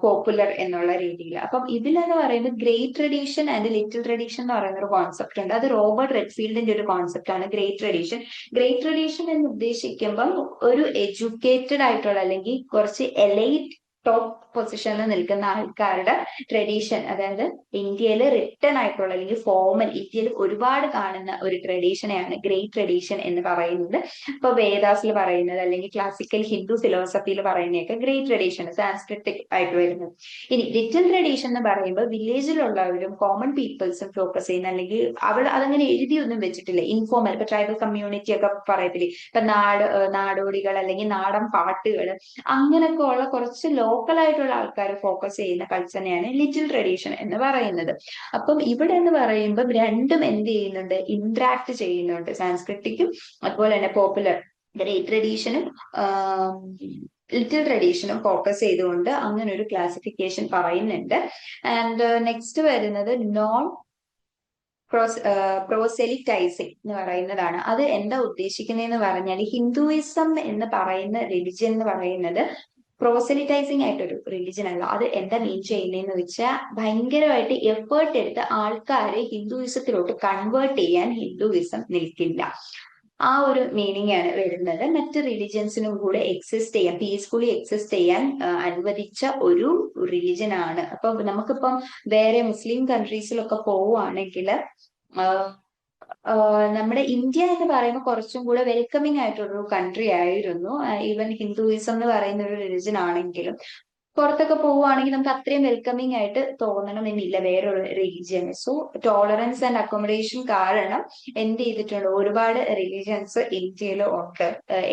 S1: പോപ്പുലർ എന്നുള്ള രീതിയിൽ. അപ്പം ഇതിലെന്ന് പറയുന്നത് great tradition and little tradition എന്ന് പറയുന്ന ഒരു കോൺസെപ്റ്റ് ഉണ്ട്. അത് റോബർട്ട് റെഡ്ഫീൽഡിന്റെ ഒരു കോൺസെപ്റ്റ് ആണ് ഗ്രേറ്റ് ട്രഡീഷൻ. ഗ്രേറ്റ് ട്രഡീഷൻ എന്ന് ഉദ്ദേശിക്കുമ്പം ഒരു എഡ്യൂക്കേറ്റഡ് ആയിട്ടുള്ള അല്ലെങ്കിൽ കുറച്ച് എലൈറ്റ് ടോപ്പ് പൊസിഷനിൽ നിൽക്കുന്ന ആൾക്കാരുടെ ട്രഡീഷൻ, അതായത് ഇന്ത്യയിൽ റിട്ടൺ ആയിട്ടുള്ള അല്ലെങ്കിൽ ഫോമൽ ഇന്ത്യയിൽ ഒരുപാട് കാണുന്ന ഒരു ട്രഡീഷനെയാണ് ഗ്രേറ്റ് ട്രഡീഷൻ എന്ന് പറയുന്നത്. ഇപ്പൊ വേദാസിൽ പറയുന്നത് അല്ലെങ്കിൽ ക്ലാസിക്കൽ ഹിന്ദു ഫിലോസഫിയിൽ പറയുന്നതൊക്കെ ഗ്രേറ്റ് ട്രഡീഷൻ സാൻസ്ക്രിറ്റിക് ആയിട്ട് വരുന്നത്. ഇനി ലിറ്റിൽ ട്രഡീഷൻ എന്ന് പറയുമ്പോൾ വില്ലേജിലുള്ളവരും കോമൺ പീപ്പിൾസും ഫോക്കസ് ചെയ്യുന്ന, അല്ലെങ്കിൽ അവർ അതങ്ങനെ എഴുതിയൊന്നും വെച്ചിട്ടില്ല, ഇൻഫോർമൽ. ഇപ്പൊ ട്രൈബൽ കമ്മ്യൂണിറ്റി ഒക്കെ പറയത്തില്ലേ, ഇപ്പൊ നാടോടികൾ അല്ലെങ്കിൽ നാടൻ പാട്ടുകൾ, അങ്ങനെയൊക്കെ ഉള്ള കുറച്ച് ലോക്കൽ ആയിട്ടുള്ള ആൾക്കാർ ഫോക്കസ് ചെയ്യുന്ന കൾച്ചറിനെയാണ് ലിറ്റിൽ ട്രഡീഷൻ എന്ന് പറയുന്നത്. അപ്പം ഇവിടെ എന്ന് പറയുമ്പോൾ രണ്ടും എന്ത് ചെയ്യുന്നുണ്ട്, ഇന്ററാക്ട് ചെയ്യുന്നുണ്ട്. സാൻസ്ക്രിറ്റിക്കും അതുപോലെ തന്നെ പോപ്പുലർ ഗ്രേറ്റ് ട്രഡീഷനും ലിറ്റിൽ ട്രഡീഷനും ഫോക്കസ് ചെയ്തുകൊണ്ട് അങ്ങനെ ഒരു ക്ലാസിഫിക്കേഷൻ പറയുന്നുണ്ട്. ആൻഡ് നെക്സ്റ്റ് വരുന്നത് നോൺ പ്രോസെലിറ്റൈസിങ് എന്ന് പറയുന്നതാണ്. അത് എന്താ ഉദ്ദേശിക്കുന്നതെന്ന് പറഞ്ഞാൽ ഹിന്ദുയിസം എന്ന് പറയുന്ന റിലിജിയൻ എന്ന് പറയുന്നത് പ്രോസെലിറ്റൈസിങ് ആയിട്ടൊരു റിലിജൻ അല്ല. അത് എന്താ മീൻ ചെയ്യുന്നതെന്ന് വെച്ചാൽ ഭയങ്കരമായിട്ട് എഫേർട്ട് എടുത്ത് ആൾക്കാരെ ഹിന്ദുയിസത്തിലോട്ട് കൺവേർട്ട് ചെയ്യാൻ ഹിന്ദുയിസം നിൽക്കില്ല. ആ ഒരു മീനിങ് ആണ് വരുന്നത്. മറ്റ് റിലിജൻസിനും കൂടെ എക്സിസ്റ്റ് ചെയ്യാൻ, പീസ്ഫുള്ളി എക്സിസ്റ്റ് ചെയ്യാൻ അനുവദിച്ച ഒരു റിലിജൻ ആണ്. അപ്പൊ നമുക്കിപ്പം വേറെ മുസ്ലിം കൺട്രീസിലൊക്കെ പോവുകയാണെങ്കിൽ നമ്മുടെ ഇന്ത്യ എന്ന് പറയുമ്പോൾ കുറച്ചും കൂടെ വെൽക്കമിങ് ആയിട്ടുള്ളൊരു കൺട്രി ആയിരുന്നു. ഈവൻ ഹിന്ദുയിസം എന്ന് പറയുന്ന ഒരു റിലിജൻ ആണെങ്കിലും പുറത്തൊക്കെ പോവുകയാണെങ്കിൽ നമുക്ക് അത്രയും വെൽക്കമിങ് ആയിട്ട് തോന്നണമെന്നില്ല വേറൊരു religion. So tolerance and accommodation കാരണം എന്ത് ചെയ്തിട്ടുണ്ട്, ഒരുപാട് റിലീജിയൻസ് ഇന്ത്യയിൽ ഉണ്ട്,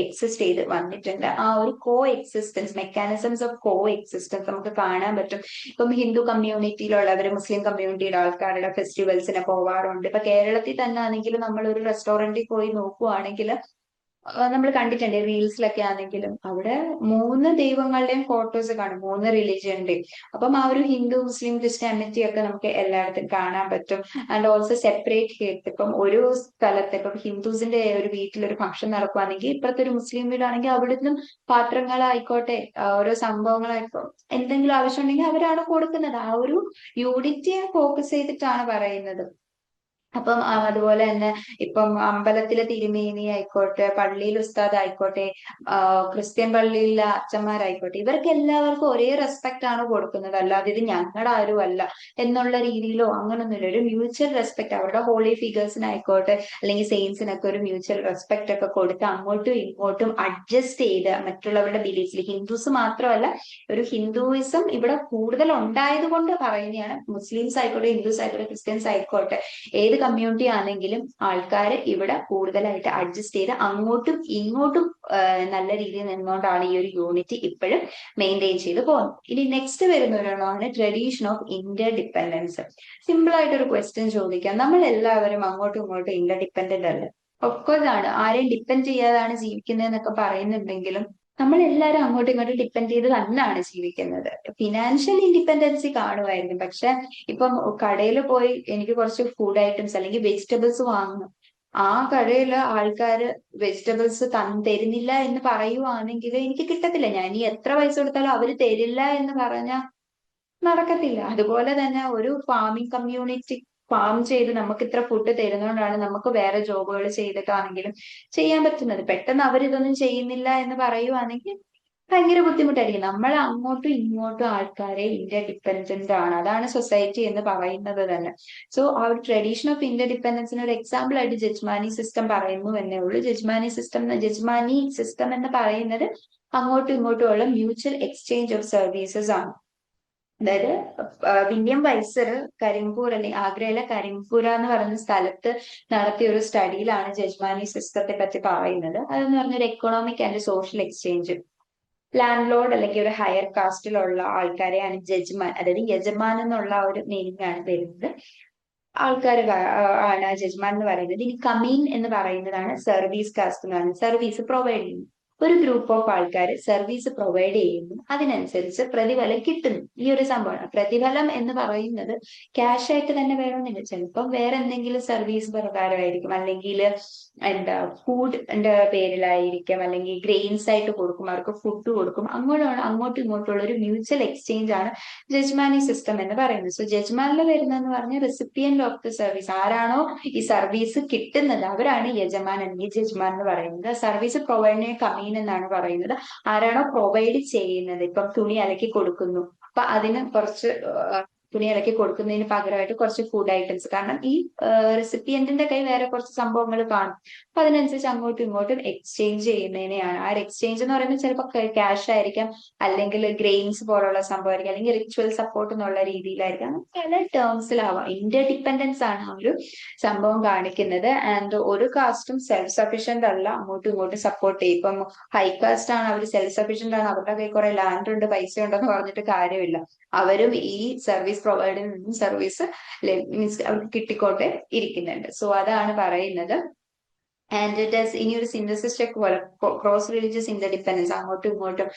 S1: എക്സിസ്റ്റ് ചെയ്ത് വന്നിട്ടുണ്ട്. ആ ഒരു കോ existence, mechanisms of co existence നമുക്ക് കാണാൻ പറ്റും. ഇപ്പം ഹിന്ദു കമ്മ്യൂണിറ്റിയിലുള്ളവർ മുസ്ലിം കമ്മ്യൂണിറ്റിയുടെ ആൾക്കാരുടെ ഫെസ്റ്റിവൽസിന് പോവാറുണ്ട്. ഇപ്പൊ കേരളത്തിൽ തന്നെ ആണെങ്കിൽ നമ്മൾ ഒരു റെസ്റ്റോറന്റിൽ പോയി നോക്കുവാണെങ്കിൽ നമ്മൾ കണ്ടിട്ടുണ്ട് റീൽസിലൊക്കെ ആണെങ്കിലും അവിടെ 3 ദൈവങ്ങളുടെയും ഫോട്ടോസ് കാണും, 3 റിലീജിയന്റെയും. അപ്പം ആ ഒരു ഹിന്ദു മുസ്ലിം ക്രിസ്ത്യാനിറ്റി ഒക്കെ നമുക്ക് എല്ലായിടത്തും കാണാൻ പറ്റും. ആൻഡ് ഓൾസോ സെപ്പറേറ്റ് ചെയ്തിട്ട് ഇപ്പം ഒരു സ്ഥലത്ത് ഇപ്പം ഹിന്ദുസിന്റെ ഒരു വീട്ടിൽ ഒരു ഫംഗ്ഷൻ നടക്കുവാണെങ്കിൽ ഇപ്പുറത്തെ ഒരു മുസ്ലിം വീടാണെങ്കിൽ അവിടുന്ന് പാത്രങ്ങളായിക്കോട്ടെ ഓരോ സംഭവങ്ങളായിക്കോ എന്തെങ്കിലും ആവശ്യമുണ്ടെങ്കിൽ അവരാണ് കൊടുക്കുന്നത്. ആ ഒരു യൂണിറ്റിയെ ഫോക്കസ് ചെയ്തിട്ടാണ് പറയുന്നത്. അപ്പം അതുപോലെ തന്നെ ഇപ്പം അമ്പലത്തിലെ തിരുമേനി ആയിക്കോട്ടെ, പള്ളിയിൽ ഉസ്താദ് ആയിക്കോട്ടെ, ക്രിസ്ത്യൻ പള്ളിയിലെ അച്ഛന്മാരായിക്കോട്ടെ, ഇവർക്ക് എല്ലാവർക്കും ഒരേ റെസ്പെക്ട് ആണ് കൊടുക്കുന്നത്. അല്ലാതെ ഇത് ഞങ്ങളുടെ ആരും അല്ല എന്നുള്ള രീതിയിലോ അങ്ങനൊന്നുമില്ല. ഒരു മ്യൂച്വൽ റെസ്പെക്ട് അവരുടെ ഹോളി ഫിഗേഴ്സിനായിക്കോട്ടെ അല്ലെങ്കിൽ സെയിൻസിനൊക്കെ ഒരു മ്യൂച്വൽ റെസ്പെക്ട് ഒക്കെ കൊടുത്ത് അങ്ങോട്ടും ഇങ്ങോട്ടും അഡ്ജസ്റ്റ് ചെയ്ത് മറ്റുള്ളവരുടെ ബിലീഫ്സിൽ ഹിന്ദുസ് മാത്രമല്ല, ഒരു ഹിന്ദുയിസം ഇവിടെ കൂടുതൽ ഉണ്ടായത് കൊണ്ട് പറയുന്നതാണ്. മുസ്ലിംസ് ആയിക്കോട്ടെ, ഹിന്ദുസ് ആയിക്കോട്ടെ, ക്രിസ്ത്യൻസ് ആയിക്കോട്ടെ, ഏത് കമ്മ്യൂണിറ്റി ആണെങ്കിലും ആൾക്കാർ ഇവിടെ കൂടുതലായിട്ട് അഡ്ജസ്റ്റ് ചെയ്ത് അങ്ങോട്ടും ഇങ്ങോട്ടും നല്ല രീതിയിൽ നിന്നുകൊണ്ടാണ് ഈ ഒരു യൂണിറ്റി ഇപ്പോഴും മെയിൻറ്റെയിൻ ചെയ്ത് പോകുന്നത്. ഇനി നെക്സ്റ്റ് വരുന്ന ഒരെണ്ണമാണ് tradition of interdependence. Simple ആയിട്ട് ഒരു ക്വസ്റ്റ്യൻ ചോദിക്കാം, നമ്മൾ എല്ലാവരും അങ്ങോട്ടും ഇങ്ങോട്ടും ഇന്റർ ഡിപ്പെൻഡന്റ് അല്ലേ? ഒഫ്കോഴ്സ് ആണ്, ആരെയും ഡിപ്പെൻഡ് ചെയ്യാതാണ് ജീവിക്കുന്നതെന്നൊക്കെ പറയുന്നുണ്ടെങ്കിലും നമ്മൾ എല്ലാവരും അങ്ങോട്ടും ഇങ്ങോട്ടും ഡിപ്പെൻഡ് ചെയ്ത് തന്നെയാണ് ജീവിക്കുന്നത്. ഫിനാൻഷ്യൽ ഇൻഡിപെൻഡൻസി കാണുമായിരിക്കും, പക്ഷെ ഇപ്പം കടയിൽ പോയി എനിക്ക് കുറച്ച് ഫുഡ് ഐറ്റംസ് അല്ലെങ്കിൽ വെജിറ്റബിൾസ് വാങ്ങണം, ആ കടയില് ആൾക്കാര് വെജിറ്റബിൾസ് തരുന്നില്ല എന്ന് പറയുവാണെങ്കിൽ എനിക്ക് കിട്ടത്തില്ല. ഞാൻ ഇനി എത്ര പൈസ കൊടുത്താലും അവര് തരില്ല എന്ന് പറഞ്ഞാൽ നടക്കത്തില്ല. അതുപോലെ തന്നെ ഒരു ഫാമിംഗ് കമ്മ്യൂണിറ്റി ഫാം ചെയ്ത് നമുക്ക് ഇത്ര ഫുഡ് തരുന്നതുകൊണ്ടാണ് നമുക്ക് വേറെ ജോബുകൾ ചെയ്തിട്ടാണെങ്കിലും ചെയ്യാൻ പറ്റുന്നത്. പെട്ടെന്ന് അവരിതൊന്നും ചെയ്യുന്നില്ല എന്ന് പറയുവാണെങ്കിൽ ഭയങ്കര ബുദ്ധിമുട്ടായിരിക്കും. നമ്മൾ അങ്ങോട്ടും ഇങ്ങോട്ടും ആൾക്കാരെ ഇന്റർ ഡിപ്പെൻഡന്റ് ആണ്, അതാണ് സൊസൈറ്റി എന്ന് പറയുന്നത് തന്നെ. സോ ആ ഒരു ട്രഡീഷൻ ഓഫ് ഇന്റർ ഡിപ്പെൻഡൻസിന് ഒരു എക്സാമ്പിൾ ആയിട്ട് ജജ്മാനി സിസ്റ്റം പറയുന്നു എന്നേ ഉള്ളൂ. ജജ്മാനി സിസ്റ്റം എന്ന് പറയുന്നത് അങ്ങോട്ടും ഇങ്ങോട്ടും ഉള്ള മ്യൂച്വൽ എക്സ്ചേഞ്ച് ഓഫ് സർവീസസ് ആണ്. അതായത് വില്യം വൈസർ കരിംപൂർ അല്ലെങ്കിൽ ആഗ്രയിലെ കരിംപൂര എന്ന് പറയുന്ന സ്ഥലത്ത് നടത്തിയ ഒരു സ്റ്റഡിയിലാണ് ജജ്മാനി സിസ്റ്റത്തെ പറ്റി പറയുന്നത്. അതെന്ന് പറഞ്ഞൊരു economic and social exchange. Land load അല്ലെങ്കിൽ ഒരു ഹയർ കാസ്റ്റിലുള്ള ആൾക്കാരെയാണ് ജജ്മാൻ, അതായത് യജമാൻ എന്നുള്ള ഒരു മീനിങ് ആണ് വരുന്നത്. ആൾക്കാർ ആണ് ജജ്മാൻ എന്ന് പറയുന്നത്. ഇനി കമീൻ എന്ന് പറയുന്നതാണ് സർവീസ് കാസ്റ്റ് എന്ന് പറയുന്നത്, സർവീസ് പ്രൊവൈഡ് ചെയ്യുന്നു. ഒരു ഗ്രൂപ്പ് ഓഫ് ആൾക്കാർ സർവീസ് പ്രൊവൈഡ് ചെയ്യുന്നു, അതിനനുസരിച്ച് പ്രതിഫലം കിട്ടുന്നു. ഈ ഒരു സംഭവമാണ് പ്രതിഫലം എന്ന് പറയുന്നത്. ക്യാഷ് ആയിട്ട് തന്നെ വേണമെന്നില്ല, ചിലപ്പം വേറെ എന്തെങ്കിലും സർവീസ് പ്രകാരമായിരിക്കും, അല്ലെങ്കിൽ എന്താ ഫുഡിന്റെ പേരിലായിരിക്കും, അല്ലെങ്കിൽ ഗ്രെയിൻസ് ആയിട്ട് കൊടുക്കും, അവർക്ക് ഫുഡ് കൊടുക്കും. അങ്ങോട്ടും ഇങ്ങോട്ടുള്ള ഒരു മ്യൂച്വൽ എക്സ്ചേഞ്ച് ആണ് ജജ്മാനി സിസ്റ്റം എന്ന് പറയുന്നത്. സോ ജജ്മാനിൽ വരുന്നതെന്ന് പറഞ്ഞാൽ റെസിപ്പിയന്റ് ഓഫ് ദ സർവീസ്, ആരാണോ ഈ സർവീസ് കിട്ടുന്നത് അവരാണ് യജമാൻ അല്ലെങ്കിൽ ജജ്മാൻ എന്ന് പറയുന്നത്. സർവീസ് പ്രൊവൈഡിനെ കമീൻ എന്നാണ് പറയുന്നത്. ആരാണോ പ്രൊവൈഡ് ചെയ്യുന്നത്, ഇപ്പം തുണി അലക്കി കൊടുക്കുന്നു, അപ്പൊ അതിന് കുറച്ച് തുണി ഇളക്കി കൊടുക്കുന്നതിന് പകരമായിട്ട് കുറച്ച് ഫുഡ് ഐറ്റംസ്, കാരണം ഈ റെസിപ്പിയന്റിന്റെ കൈ വേറെ കുറച്ച് സംഭവങ്ങൾ കാണും, അപ്പൊ അതിനനുസരിച്ച് അങ്ങോട്ടും ഇങ്ങോട്ടും എക്സ്ചേഞ്ച് ചെയ്യുന്നതിനെയാണ്. ആ ഒരു എക്സ്ചേഞ്ച് എന്ന് പറയുമ്പോൾ ചിലപ്പോൾ ക്യാഷ് ആയിരിക്കാം, അല്ലെങ്കിൽ ഗ്രെയിൻസ് പോലുള്ള സംഭവമായിരിക്കും, അല്ലെങ്കിൽ റിച്വൽ സപ്പോർട്ട് എന്നുള്ള രീതിയിലായിരിക്കും. അങ്ങനെ പല ടേംസിലാവാം. ഇന്റർ ഡിപ്പെൻഡൻസ് ആണ് ആ ഒരു സംഭവം കാണിക്കുന്നത്. ആൻഡ് ഒരു കാസ്റ്റും സെൽഫ് സഫീഷ്യന്റ് അല്ല, അങ്ങോട്ടും ഇങ്ങോട്ടും സപ്പോർട്ട് ചെയ്യും. ഇപ്പം ഹൈ കാസ്റ്റ് ആണ്, അവർ സെൽഫ് സഫീഷ്യന്റ് ആണ്, അവരുടെ കൈ കുറെ ലാൻഡ് ഉണ്ട്, പൈസ ഉണ്ടെന്ന് പറഞ്ഞിട്ട് കാര്യമില്ല. അവരും ഈ സർവീസ് പ്രൊവൈഡിൽ നിന്നും സർവീസ് മീൻസ് അവർക്ക് കിട്ടിക്കോട്ടെ ഇരിക്കുന്നുണ്ട്. സോ അതാണ് പറയുന്നത്. ആൻഡ് ഇനി ഒരു സിന്തസിസ് ചെക്ക് പോലെ ക്രോസ് റിലീജിയസ് ഇന്റർ ഡിപ്പെൻഡൻസ്, അങ്ങോട്ടും ഇങ്ങോട്ടും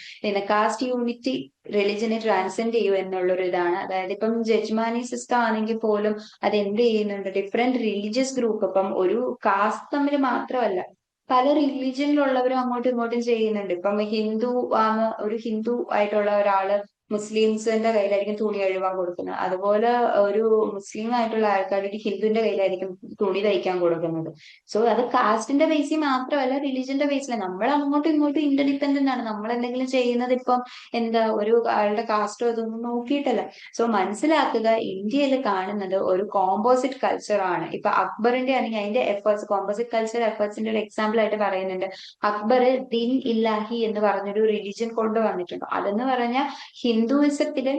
S1: കാസ്റ്റ് യൂണിറ്റി റിലിജനെ ട്രാൻസെൻഡ് ചെയ്യൂ എന്നുള്ളൊരു ഇതാണ്. അതായത് ഇപ്പം ജജ്മാനി സിസ്റ്റം ആണെങ്കിൽ പോലും അത് എന്ത് ചെയ്യുന്നുണ്ട്, ഡിഫറെന്റ് റിലീജിയസ് ഗ്രൂപ്പ്, ഇപ്പം ഒരു കാസ്റ്റ് തമ്മിൽ മാത്രമല്ല പല റിലീജിയനിലുള്ളവരും അങ്ങോട്ടും ഇങ്ങോട്ടും ചെയ്യുന്നുണ്ട്. ഇപ്പം ഹിന്ദു ആണ്, ഒരു ഹിന്ദു ആയിട്ടുള്ള ഒരാള് മുസ്ലിംസിന്റെ കയ്യിലായിരിക്കും തുണി കഴുകാൻ കൊടുക്കുന്നത്, അതുപോലെ ഒരു മുസ്ലിം ആയിട്ടുള്ള ആൾക്കാർ ഒരു ഹിന്ദുവിന്റെ കയ്യിലായിരിക്കും തുണി തയ്ക്കാൻ കൊടുക്കുന്നത്. സോ അത് കാസ്റ്റിന്റെ ബേസിൽ മാത്രമല്ല, റിലീജിയന്റെ ബേസിലാണ്. നമ്മൾ അങ്ങോട്ടും ഇങ്ങോട്ടും ഇന്റർഡിപെൻഡന്റ് ആണ്. നമ്മൾ എന്തെങ്കിലും ചെയ്യുന്നത് ഇപ്പം എന്താ ഒരു ആളുടെ കാസ്റ്റോ ഇതൊന്നും നോക്കിയിട്ടല്ല. സോ മനസ്സിലാക്കുക, ഇന്ത്യയിൽ കാണുന്നത് ഒരു കോമ്പോസിറ്റ് കൾച്ചർ ആണ്. ഇപ്പൊ അക്ബറിന്റെ ആണെങ്കിൽ അതിന്റെ എഫേർട്സ്, കോമ്പോസിറ്റ് കൾച്ചർ എഫേർട്സിന്റെ ഒരു എക്സാമ്പിൾ ആയിട്ട് പറയുന്നുണ്ട്. അക്ബർ ദിൻ ഇല്ലാഹി എന്ന് പറഞ്ഞൊരു റിലീജിയൻ കൊണ്ടുവന്നിട്ടുണ്ട്. അതെന്ന് പറഞ്ഞാൽ ഹിന്ദുയിസത്തിലെ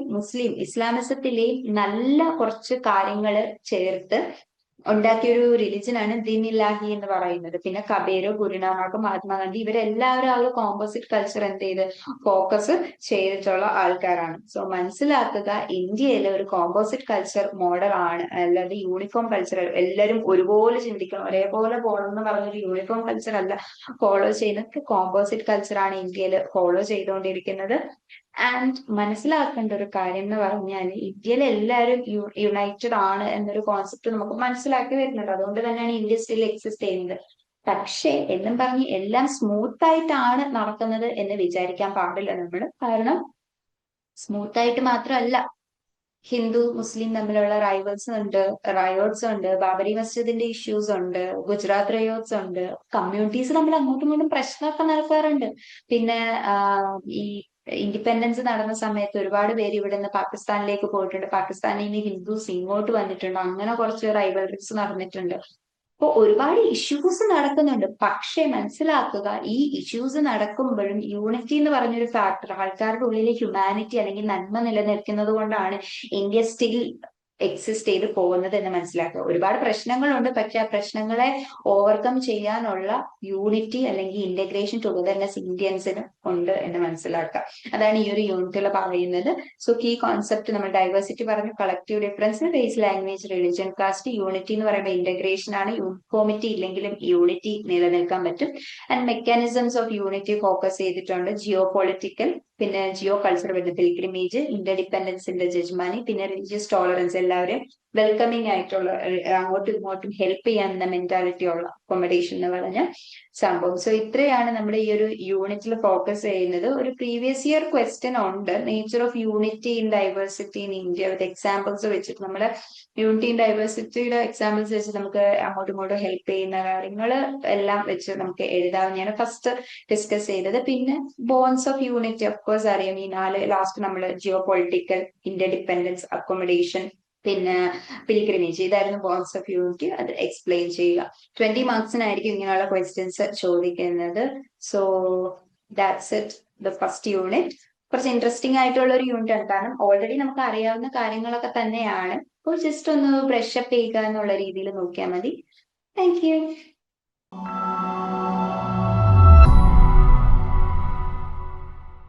S1: ഇസ്ലാമിസത്തിലെയും നല്ല കുറച്ച് കാര്യങ്ങൾ ചേർത്ത് ഉണ്ടാക്കിയ ഒരു റിലിജൻ ആണ് ദീൻ ഇലാഹി എന്ന് പറയുന്നത്. പിന്നെ കബീർ, ഗുരുനാനക്, മഹാത്മാഗാന്ധി ഇവരെല്ലാവരും ആ ഒരു കോമ്പോസിറ്റ് കൾച്ചർ എന്ത് ചെയ്ത് ഫോക്കസ് ചെയ്തിട്ടുള്ള ആൾക്കാരാണ്. സോ മനസ്സിലാക്കുക, ഇന്ത്യയിലെ ഒരു കോമ്പോസിറ്റ് കൾച്ചർ മോഡൽ ആണ്, അല്ലാതെ യൂണിഫോം കൾച്ചർ. എല്ലാവരും ഒരുപോലെ ചിന്തിക്കണം, ഒരേപോലെ പോകണം എന്ന് പറഞ്ഞൊരു യൂണിഫോം കൾച്ചർ അല്ല ഫോളോ ചെയ്യുന്നത്. കോമ്പോസിറ്റ് കൾച്ചർ ആണ് ഇന്ത്യയിൽ ഫോളോ ചെയ്തുകൊണ്ടിരിക്കുന്നത്. ആൻഡ് മനസ്സിലാക്കേണ്ട ഒരു കാര്യം എന്ന് പറഞ്ഞാൽ ഇന്ത്യയിൽ എല്ലാവരും യുണൈറ്റഡ് ആണ് എന്നൊരു കോൺസെപ്റ്റ് നമുക്ക് മനസ്സിലാക്കി വരുന്നുണ്ട്. അതുകൊണ്ട് തന്നെയാണ് ഇന്ത്യ സ്റ്റിൽ എക്സിസ്റ്റ് ചെയ്യുന്നത്. പക്ഷേ എന്നും പറഞ്ഞ് എല്ലാം സ്മൂത്ത് ആയിട്ടാണ് നടക്കുന്നത് എന്ന് വിചാരിക്കാൻ പാടില്ല നമ്മൾ. കാരണം സ്മൂത്ത് ആയിട്ട് മാത്രമല്ല, ഹിന്ദു മുസ്ലിം തമ്മിലുള്ള റയോട്ട്സ് ഉണ്ട്, ബാബരി മസ്ജിദിന്റെ ഇഷ്യൂസ് ഉണ്ട്, ഗുജറാത്ത് റയോട്ട്സ് ഉണ്ട്, കമ്മ്യൂണിറ്റീസ് തമ്മിൽ അങ്ങോട്ടും ഇങ്ങോട്ടും പ്രശ്നമൊക്കെ നടക്കാറുണ്ട്. പിന്നെ ഈ ഇൻഡിപെൻഡൻസ് നടന്ന സമയത്ത് ഒരുപാട് പേര് ഇവിടെ നിന്ന് പാകിസ്ഥാനിലേക്ക് പോയിട്ടുണ്ട്, പാകിസ്ഥാനിൽ നിന്ന് ഹിന്ദുസ് ഇങ്ങോട്ട് വന്നിട്ടുണ്ട്, അങ്ങനെ കുറച്ച് റൈവൽറീസ് നടന്നിട്ടുണ്ട്. അപ്പൊ ഒരുപാട് ഇഷ്യൂസ് നടക്കുന്നുണ്ട്. പക്ഷെ മനസ്സിലാക്കുക, ഈ ഇഷ്യൂസ് നടക്കുമ്പോഴും യൂണിറ്റി എന്ന് പറഞ്ഞൊരു ഫാക്ടർ, ആൾക്കാരുടെ ഉള്ളിലെ ഹ്യൂമാനിറ്റി അല്ലെങ്കിൽ നന്മ നിലനിൽക്കുന്നത് കൊണ്ടാണ് ഇന്ത്യ സ്റ്റിൽ എക്സിസ്റ്റ് ചെയ്ത് പോകുന്നത് എന്ന് മനസ്സിലാക്കുക. ഒരുപാട് പ്രശ്നങ്ങളുണ്ട്, പക്ഷെ ആ പ്രശ്നങ്ങളെ ഓവർകം ചെയ്യാനുള്ള യൂണിറ്റി അല്ലെങ്കിൽ ഇന്റഗ്രേഷൻ ടുഗദർനെസ് ഇന്ത്യൻസിന് ഉണ്ട് എന്ന് മനസ്സിലാക്കുക. അതാണ് ഈ ഒരു യൂണിറ്റിൽ പറയുന്നത്. സോ കീ കോൺസെപ്റ്റ് നമ്മൾ ഡൈവേഴ്സിറ്റി പറഞ്ഞു, collective difference, race, language, religion, caste. Unity എന്ന് പറയുമ്പോൾ ഇന്റഗ്രേഷൻ ആണ്. യൂണിഫോമിറ്റി ഇല്ലെങ്കിലും യൂണിറ്റി നിലനിൽക്കാൻ പറ്റും. And mechanisms of unity focus ചെയ്തിട്ടുണ്ട്. ജിയോ പൊളിറ്റിക്കൽ, പിന്നെ ജിയോ കൾച്ചർ വരുന്ന പിൽഗ്രിമേജ്, ഇന്റർഡിപെൻഡൻസിന്റെ ജജ്മാനി, പിന്നെ റിലീജിയസ് ടോളറൻസ്, എല്ലാവരും വെൽക്കമിങ് ആയിട്ടുള്ള, അങ്ങോട്ടും ഇങ്ങോട്ടും ഹെൽപ്പ് ചെയ്യാവുന്ന മെന്റാലിറ്റി ഉള്ള അക്കോമഡേഷൻ എന്ന് പറഞ്ഞ സംഭവം. സോ ഇത്രയാണ് നമ്മുടെ ഈ ഒരു യൂണിറ്റിൽ ഫോക്കസ് ചെയ്യുന്നത്. ഒരു പ്രീവിയസ് ഇയർ ക്വസ്റ്റ്യൻ ഉണ്ട്, nature of unity in diversity in India, with examples വെച്ചിട്ട്. നമ്മുടെ യൂണിറ്റി ഇൻ ഡൈവേഴ്സിറ്റിയുടെ എക്സാമ്പിൾസ് വെച്ച് നമുക്ക് അങ്ങോട്ടും ഇങ്ങോട്ടും ഹെൽപ്പ് ചെയ്യുന്ന കാര്യങ്ങൾ എല്ലാം വെച്ച് നമുക്ക് എഴുതാവുന്നതാണ് ഫസ്റ്റ് ഡിസ്കസ് ചെയ്തത്. പിന്നെ ബോൺസ് ഓഫ് യൂണിറ്റി കോഴ്സ് അറിയാം. ഈ ലാസ്റ്റ് നമ്മൾ ജിയോ പൊളിറ്റിക്കൽ, ഇന്റർഡിപെൻഡൻസ്, അക്കോമഡേഷൻ, പിന്നെ പിൽഗ്രിമേജ്, ഇതായിരുന്നു ബോൺസ് ഓഫ് യൂണിറ്റി. അത് എക്സ്പ്ലെയിൻ ചെയ്യുക. 20 മാർക്സിനായിരിക്കും ഇങ്ങനെയുള്ള ക്വസ്റ്റ്യൻസ് ചോദിക്കുന്നത്. So that's it, the first unit. കുറച്ച് ഇൻട്രസ്റ്റിംഗ് ആയിട്ടുള്ള ഒരു യൂണിറ്റ് ആണ്, കാരണം ഓൾറെഡി നമുക്ക് അറിയാവുന്ന കാര്യങ്ങളൊക്കെ തന്നെയാണ്. അപ്പോൾ ജസ്റ്റ് ഒന്ന് ബ്രഷ് അപ്പ് ചെയ്യുക എന്നുള്ള രീതിയിൽ നോക്കിയാൽ മതി. Thank you.